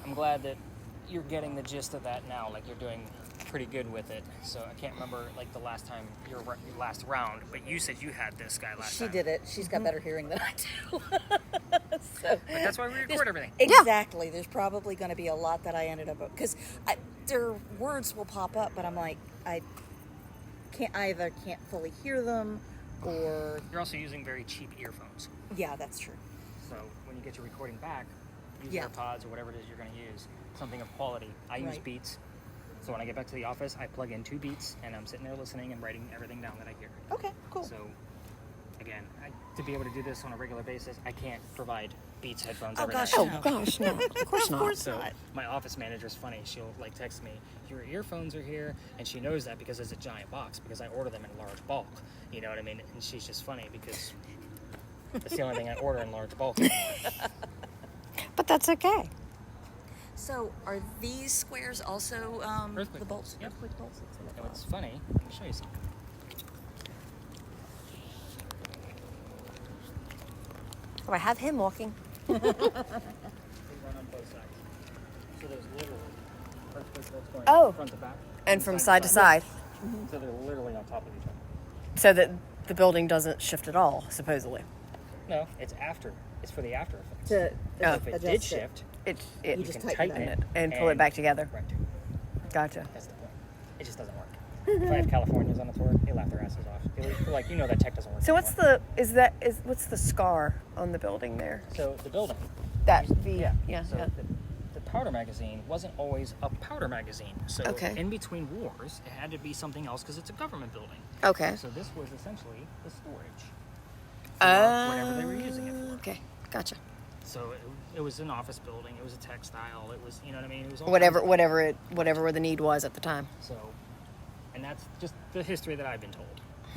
I'm glad that you're getting the gist of that now. Like you're doing pretty good with it. So I can't remember like the last time your last round, but you said you had this guy last She time. did it. She's got better hearing than I do. So, But that's why we record everything. exactly. There's probably going to be a lot that I ended up because their words will pop up, but I'm like I either can't fully hear them or You're also using very cheap earphones. yeah, that's true. So when you get your recording back, use Yeah. AirPods or whatever it is you're going to use. Something of quality. I use Right. Beats. So when I get back to the office, I plug in 2 Beats and I'm sitting there listening and writing everything down that I hear. Okay, cool. So again, to be able to do this on a regular basis, I can't provide Beats headphones Oh, every gosh, night. no. Oh gosh, no. Of course Of not. course So not. my office manager's funny. She'll like text me, "Your earphones are here," and she knows that because it's a giant box because I order them in large bulk. You know what I mean? And she's just funny because that's the only thing I order in large bulk anymore. But that's okay. So are these squares also Earthquake the bolts? Yep. Earthquake bolts. That's what I And what's thought. funny, let me show you something. Oh, I have him walking. They run on both sides. So there's literally earthquake bolts going Oh. front to back. And from side to side. So they're literally on top of each other. So that the building doesn't shift at all, supposedly. No, it's after. It's for the after effects. To So if it adjust did it. shift, You you just can tighten tighten it it and pull it back together. Right. Gotcha. That's the point. It just doesn't work. If I have Californians on the tour, they laugh their asses off. They're like, you know that tech doesn't work. So what's anymore. what's the scar on the building there? So the building. That Yeah. yeah. So the powder magazine wasn't always a powder magazine. So Okay. in between wars, it had to be something else because it's a government building. Okay. So this was essentially the storage for whatever they were using it for. Okay. Gotcha. So it was an office building. It was a textile. It was, you know what I mean? It was all Whatever kinds whatever the need was at the time. of- So, and that's just the history that I've been told.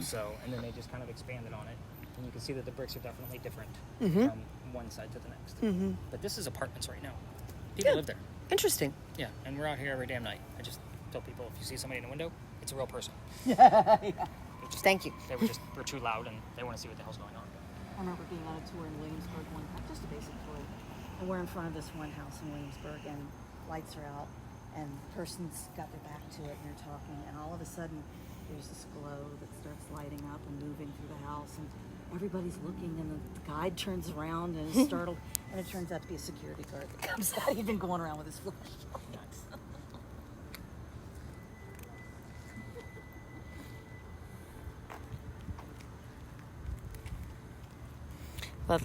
So, and then they just kind of expanded on it. And you can see that the bricks are definitely different from one side to the next. Mm-hmm. But this is apartments right now. People live there. Interesting. Yeah, and we're out here every damn night. I just tell people if you see somebody in a window, it's a real person. Thank you. We're too loud and they want to see what the hell's going on. I remember being on a tour in Williamsburg one time, just a basic tour, and we're in front of this one house in Williamsburg, and lights are out, and the person's got their back to it, and they're talking, and all of a sudden, there's this glow that starts lighting up and moving through the house, and everybody's looking, and the guide turns around and is startled, and it turns out to be a security guard that comes out. He'd been going around with his flashlight. But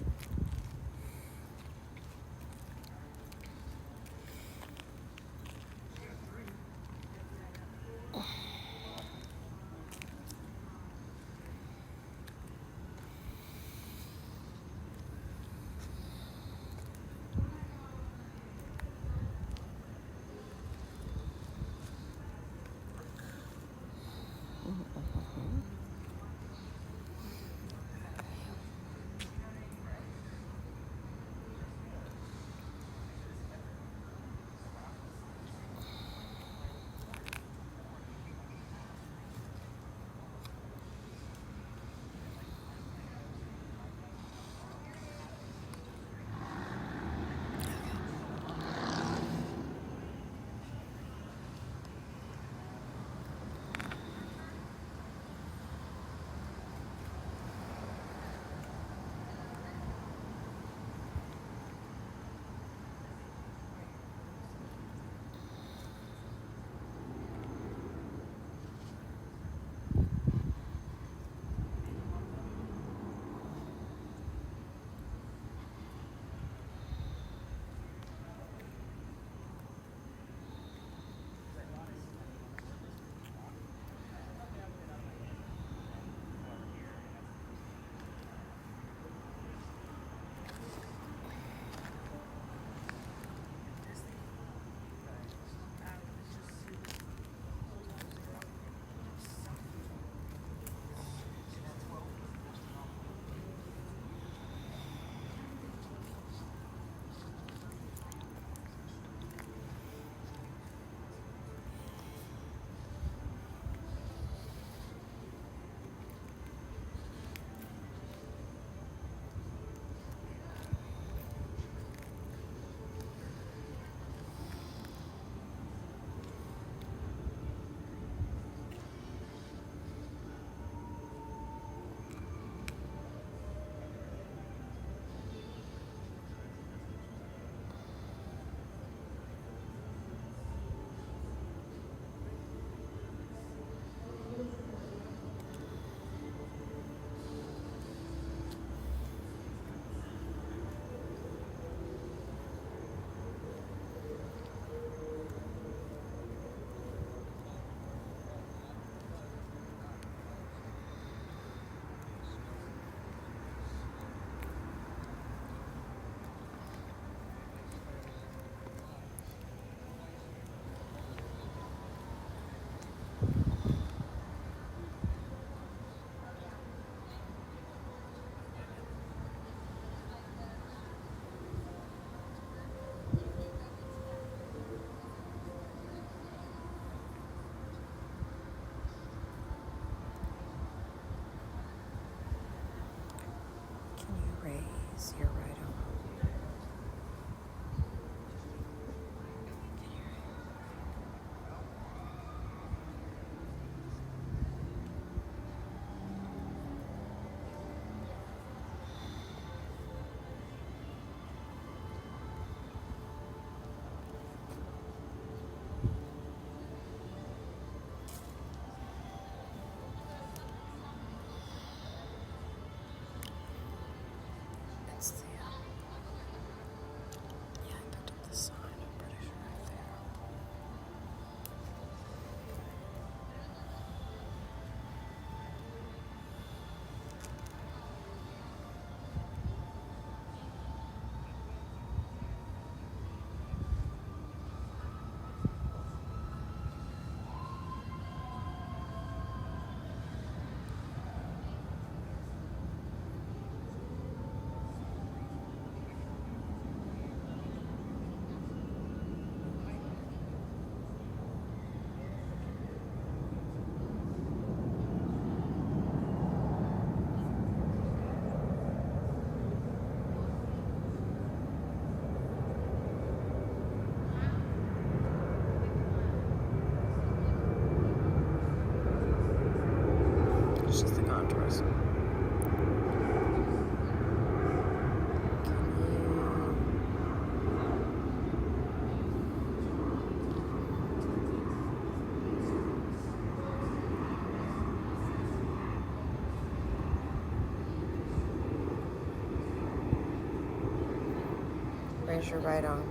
There's your right arm.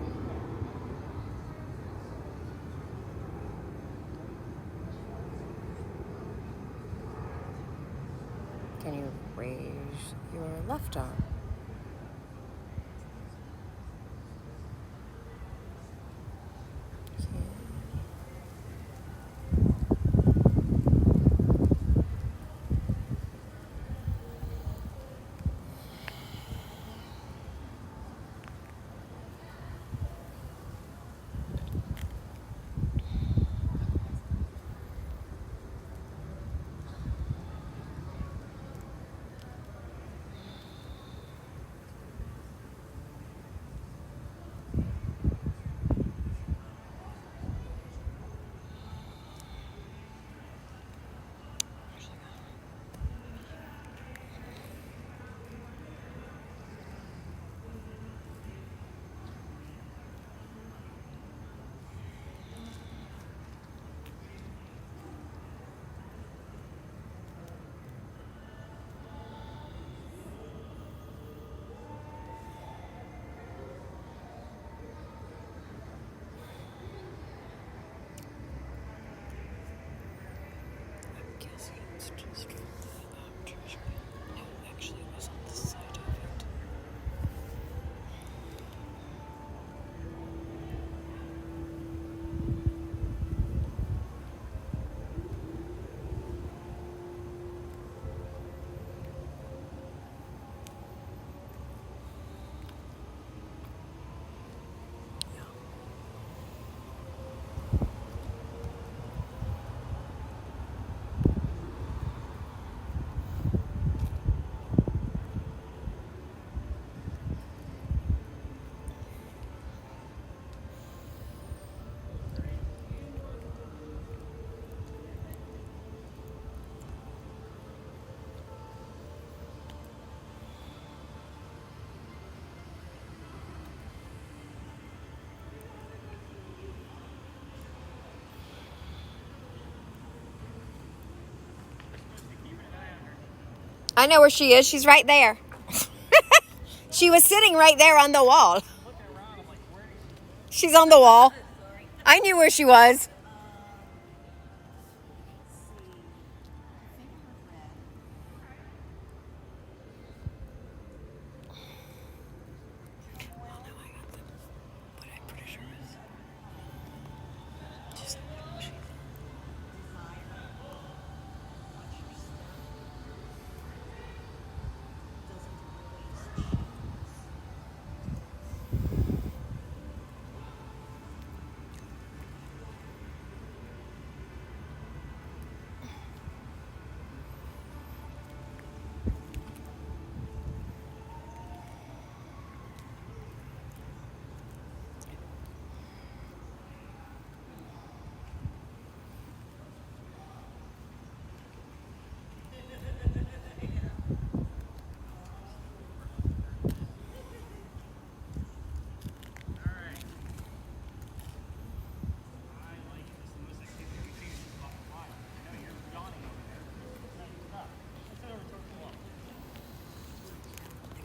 Can you raise your left arm? I know where she is. She's right there. She was sitting right there on the wall. She's on the wall. I knew where she was.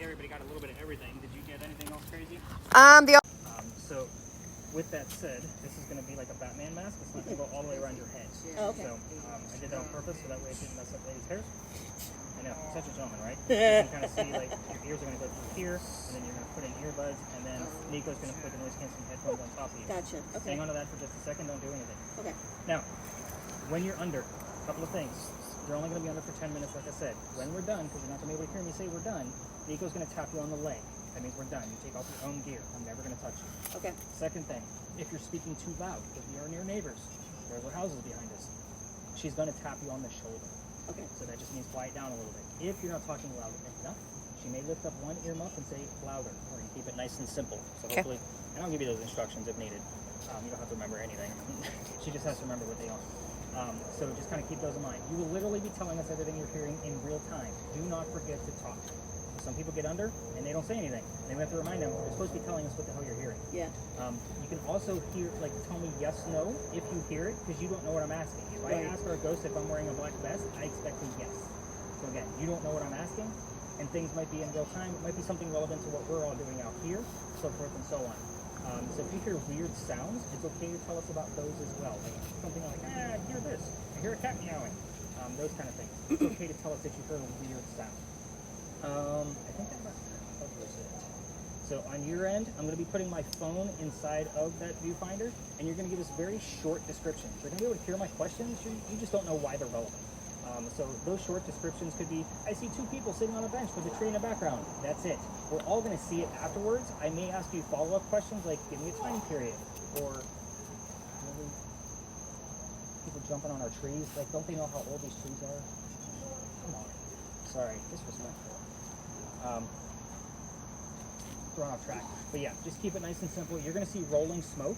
Everybody got a little bit of everything. Did you get anything else crazy? So, with that said, this is going to be like a Batman mask. It's not going to go all the way around your head. Oh, okay. So, I did that on purpose so that way it didn't mess up ladies' hair. I know, such a gentleman, right? You can kind of see like your ears are going to go through here, and then you're going to put in earbuds, and then Nico's going to put the noise canceling headphones on top of you. Gotcha. Okay. Hang on to that for just a second. Don't do anything. Okay. Now, when you're under, a couple of things. You're only going to be under for 10 minutes, like I said. When we're done, because you're not going to be able to hear me say we're done, Nico's going to tap you on the leg. That means we're done. You take off your own gear. I'm never going to touch you. Okay. Second thing, if you're speaking too loud, because we are near neighbors, there's our houses behind us, she's going to tap you on the shoulder. Okay. So that just means quiet down a little bit. If you're not talking loud enough, she may lift up one earmuff and say louder, or you keep it nice and simple. So hopefully, and I'll give you those instructions if needed. You don't have to remember anything. She just has to remember what they are. So just kind of keep those in mind. You will literally be telling us everything you're hearing in real time. Do not forget to talk. Some people get under and they don't say anything. Then we have to remind them, you're supposed to be telling us what the hell you're hearing. Yeah. You can also hear, like, tell me yes, no, if you hear it, because you don't know what I'm asking. If I ask our ghost if I'm wearing a black vest, I expect a yes. So again, you don't know what I'm asking, and things might be in real time. It might be something relevant to what we're all doing out here, so forth and so on. So if you hear weird sounds, it's okay to tell us about those as well. Like something like, I hear this. I hear a cat meowing. Those kind of things. It's okay to tell us that you heard a weird sound. I think that covers it. So on your end, I'm going to be putting my phone inside of that viewfinder, and you're going to give us very short descriptions. You're going to be able to hear my questions. You just don't know why they're relevant. So those short descriptions could be, I see two people sitting on a bench with a tree in the background. That's it. We're all going to see it afterwards. I may ask you follow-up questions like, give me a time period, or maybe people jumping on our trees. Like, don't they know how old these trees are? Come on. Sorry, disrespectful. Thrown off track. But yeah, just keep it nice and simple. You're going to see rolling smoke.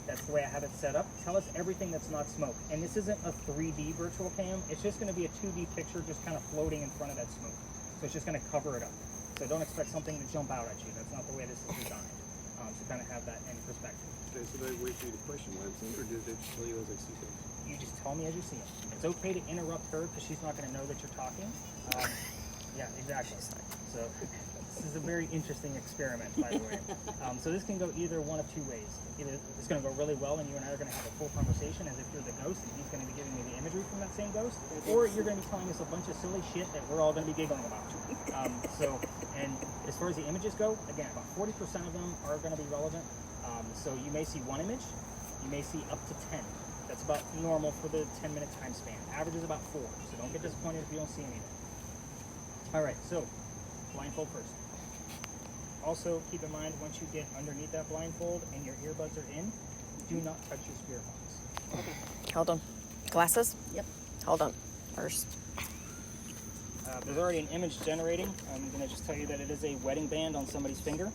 That's the way I have it set up. Tell us everything that's not smoke. And this isn't a 3D virtual cam. It's just going to be a 2D picture just kind of floating in front of that smoke. So it's just going to cover it up. So don't expect something to jump out at you. That's not the way this is designed. So kind of have that in perspective. Okay, so did I wait for you to question what I'm saying, or did they just tell you as I see things? You just tell me as you see it. It's okay to interrupt her because she's not going to know that you're talking. Yeah, exactly. So this is a very interesting experiment, by the way. So this can go either one of two ways. Either it's going to go really well and you and I are going to have a full conversation as if you're the ghost and he's going to be giving me the imagery from that same ghost, or you're going to be telling us a bunch of silly shit that we're all going to be giggling about. And as far as the images go, again, about 40% of them are going to be relevant. So you may see one image, you may see up to 10. That's about normal for the 10-minute time span. Average is about 4, so don't get disappointed if you don't see anything. All right, so blindfold first. Also, keep in mind, once you get underneath that blindfold and your earbuds are in, do not touch your spirit box. Okay. Hold on. Glasses? Yep. Hold on. First. There's already an image generating. I'm going to just tell you that it is a wedding band on somebody's finger.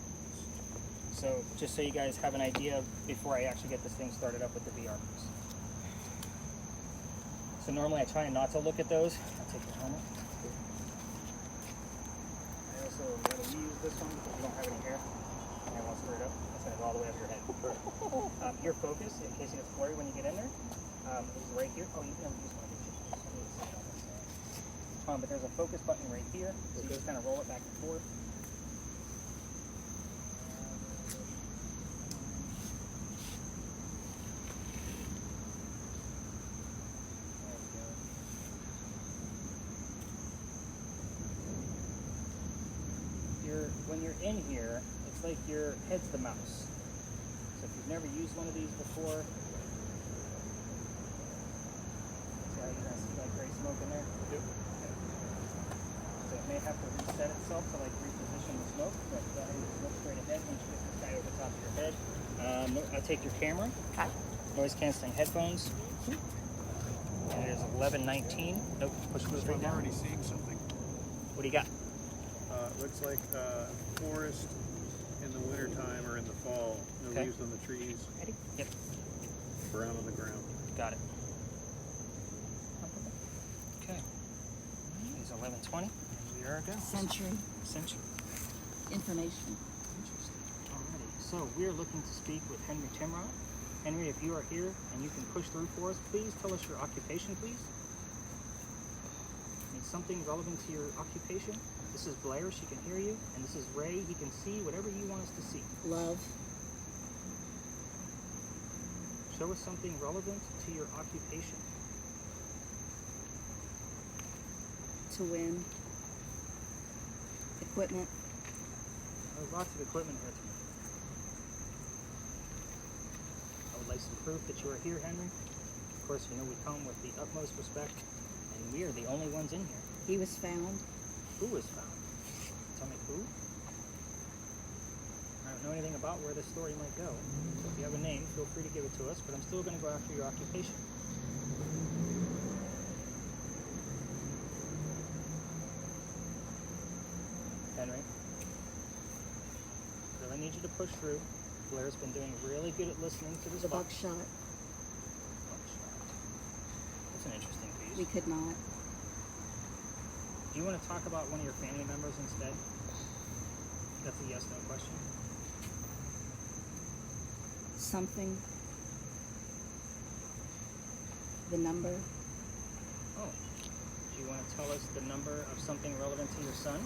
So just so you guys have an idea before I actually get this thing started up with the VR. So normally I try not to look at those. I'll take the helmet. I also want to use this one because you don't have any hair. And I want to stir it up. That's going to go all the way up your head. Your focus, in case it gets blurry when you get in there, is right here. Oh, you can use one of these. But there's a focus button right here. So you just kind of roll it back and forth. When you're in here, it's like your head's the mouse. So if you've never used one of these before, see how you're going to see like gray smoke in there? Yep. Okay. So it may have to reset itself to like reposition the smoke, but look straight ahead once you get this guy over the top of your head. I'll take your camera. Okay. Noise canceling headphones. And it is 11:19. Nope, push it straight I'm down. already seeing something. What do you got? Looks like forest in the wintertime or in the fall. No Okay. leaves on the trees. Ready? Yep. Brown on the ground. Got it. Okay. It's 11:20. We are go. Century Century. information. Interesting. Alrighty. So we are looking to speak with Henry Timrod. Henry, if you are here and you can push through for us, please tell us your occupation, please. Need something relevant to your occupation. This is Blair, she can hear you, and this is Ray, he can see whatever you want us to see. Love. Show us something relevant to your occupation. To win. Equipment. There's lots of equipment here tonight. I would like some proof that you are here, Henry. Of course, you know we come with the utmost respect, and we are the only ones in here. He was found. Who was found? Tell me who? I don't know anything about where this story might go. So if you have a name, feel free to give it to us, but I'm still going to go after your occupation. Henry, really need you to push through. Blair's been doing really good at listening to this The box. buckshot. That's an interesting piece. We could not. Do you want to talk about one of your family members instead? That's a yes/no question. Something. The number. Oh. Do you want to tell us the number of something relevant to your son?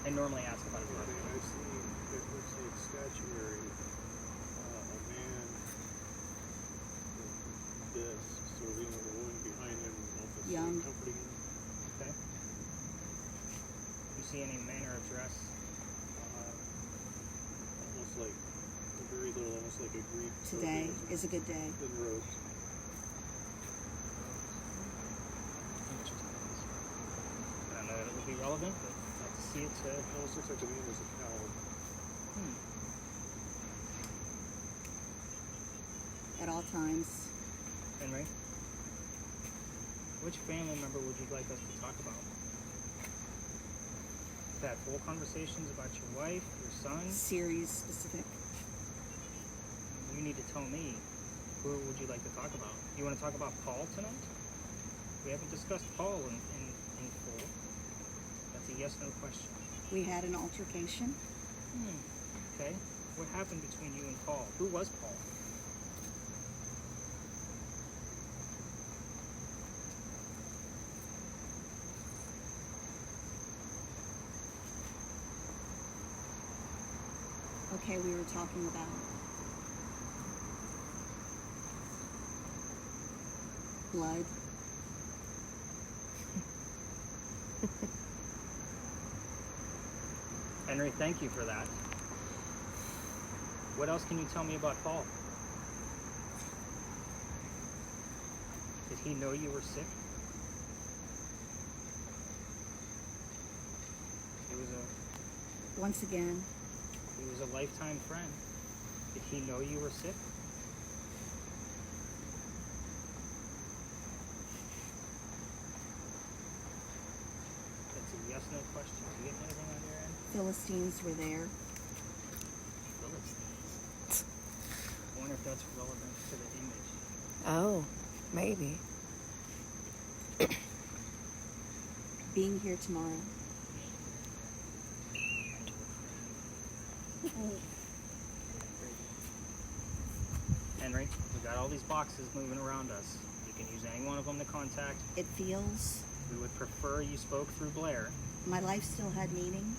I normally ask about his birthday. I see, it looks like statuary, a man with this, so the woman behind him, also Young. comforting him. Okay. You see any manner of dress? Almost like, very little, almost like a Greek. Today is a good day. In robes. I don't know that it would be relevant, but I'd like to see it to. It almost looks like the man is a cowl. At all times. Henry, which family member would you like us to talk about? We've had full conversations about your wife, your son. Series specific. You need to tell me, who would you like to talk about? You want to talk about Paul tonight? We haven't discussed Paul in full. That's a yes/no question. We had an altercation. Okay. What happened between you and Paul? Who was Paul? Okay, we were talking about blood. Henry, thank you for that. What else can you tell me about Paul? Did he know you were sick? Once again, He was a lifetime friend. Did he know you were sick? That's a yes/no question. Do you get anything on your end? Philistines were there. Philistines. I wonder if that's relevant to the image. Oh, maybe. Being here tomorrow. Henry, we got all these boxes moving around us. You can use any one of them to contact. It feels We would prefer you spoke through BLAIR. my life still had meaning.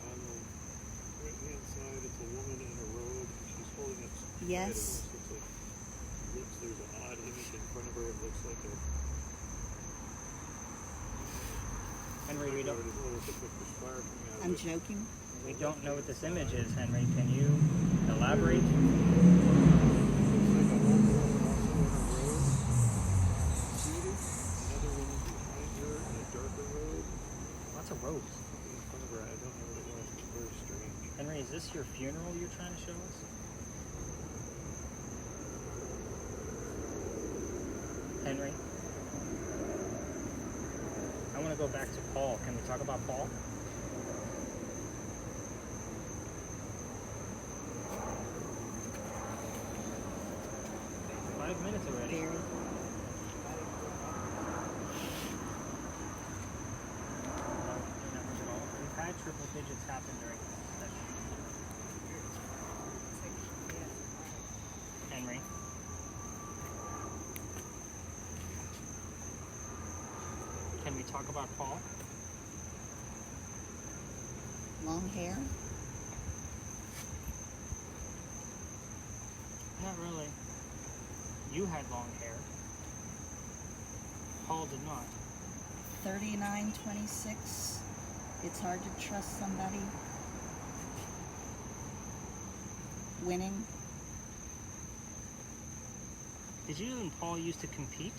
On the right-hand side, it's a woman in a robe. She's holding up. Yes. There's an odd image in front of her. It looks like a. Henry, we don't. I'm joking. We don't know what this image is, Henry. Can you elaborate? Lots of robes. Henry, is this your funeral you're trying to show us? Henry? I want to go back to Paul. Can we talk about Paul? Minutes already. Very. We've had triple digits happen during this session. Henry. Can we talk about Paul? Long hair. Not really. You had long hair. Paul did not. 39-26. It's hard to trust somebody. Winning. Did you and Paul used to compete?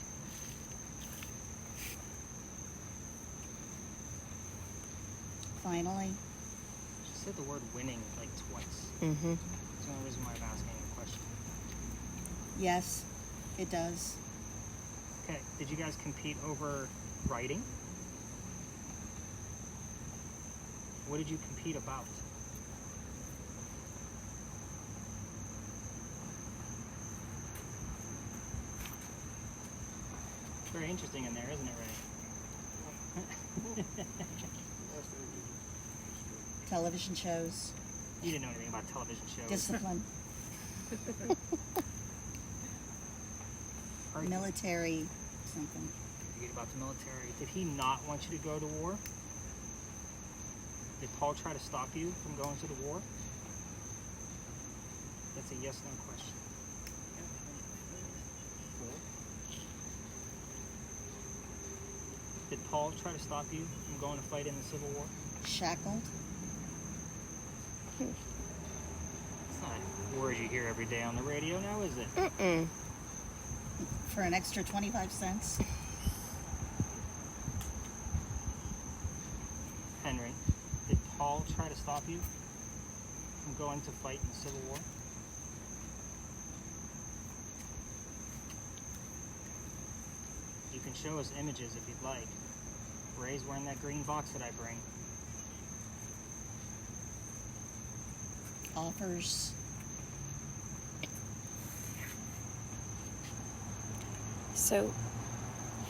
Finally. She said the word winning like twice. Mm-hmm. That's the only reason why I'm asking a question. Yes, it does. Okay, did you guys compete over writing? What did you compete about? Very interesting in there, isn't it, Ray? Television shows. You didn't know anything about television shows. Discipline. Are you Military something. interrogate about the military. Did he not want you to go to war? Did Paul try to stop you from going to the war? That's a yes/no question. Did Paul try to stop you from going to fight in the Civil War? Shackled? It's not words you hear every day on the radio now, is it? Mm-mm. For an extra 25 cents? Henry, did Paul try to stop you from going to fight in the Civil War? You can show us images if you'd like. Ray's wearing that green box that I bring. Offers. So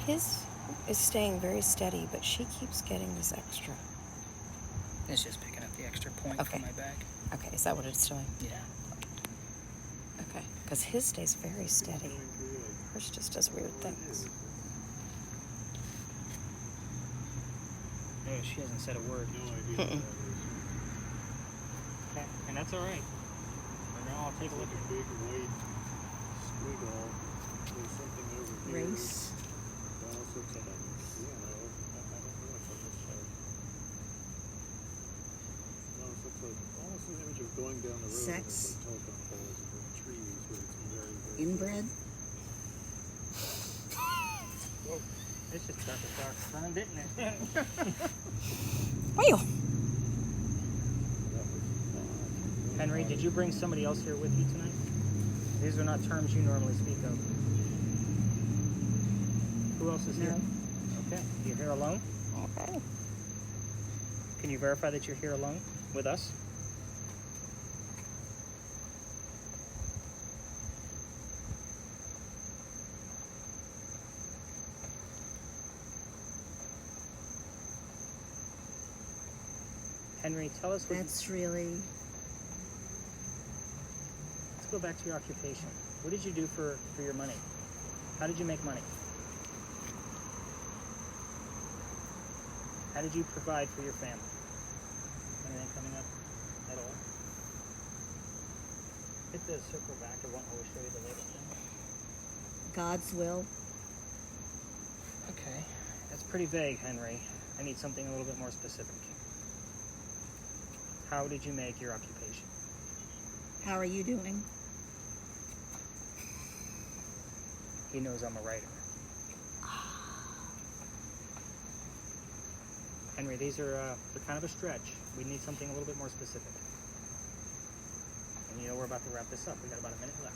his is staying very steady, but she keeps getting this extra. It's just picking up the extra point Okay. from my bag. Okay, is that what it's doing? Yeah. Okay, because his stays very steady. Hers just does weird things. No, she hasn't said a word. No idea what that is. Okay, and that's all right. For now, I'll take a look Like at a big white squiggle. There's something over here. Race. It almost looks like a piano. I don't know what that looks like. It almost an image of going down the road. Sex. And there's like telephone poles and trees, but it's very, very Inbred? It's just got the dark sun, didn't it? Well, Henry, did you bring somebody else here with you tonight? These are not terms you normally speak of. Who else is here? Okay, you're here alone? okay. Can you verify that you're here alone with us? Henry, tell us what That's really... let's go back to your occupation. What did you do for your money? How did you make money? How did you provide for your family? Anything coming up at all? Hit the circle back. It won't always show you the latest thing. God's will. Okay, that's pretty vague, Henry. I need something a little bit more specific. How did you make your occupation? How are you doing? He knows I'm a writer. Henry, these are they're kind of a stretch. We need something a little bit more specific. And you know we're about to wrap this up. We got about a minute left.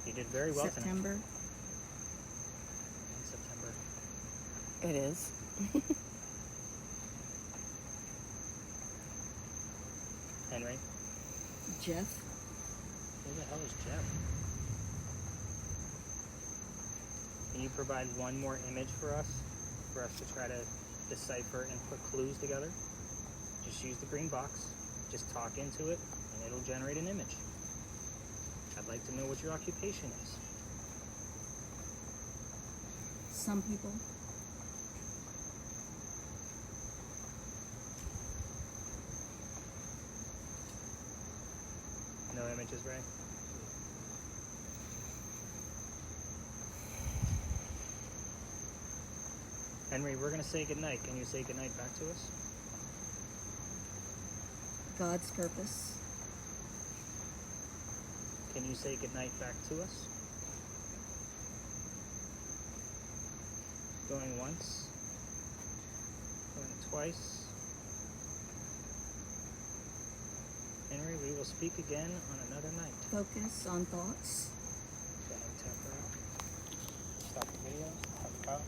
You did very well tonight. September? In September. It is. Henry, Jeff? who the hell is Jeff? Can you provide one more image for us to try to decipher and put clues together? Just use the green box, just talk into it, and it'll generate an image. I'd like to know what your occupation is. Some people? No images, Ray? Henry, we're going to say goodnight. Can you say goodnight back to us? God's purpose? Can you say goodnight back to us? Going once. Going twice. Henry, we will speak again on another night. Focus on thoughts? Go ahead and tap her out. Stop the video. Tap her out.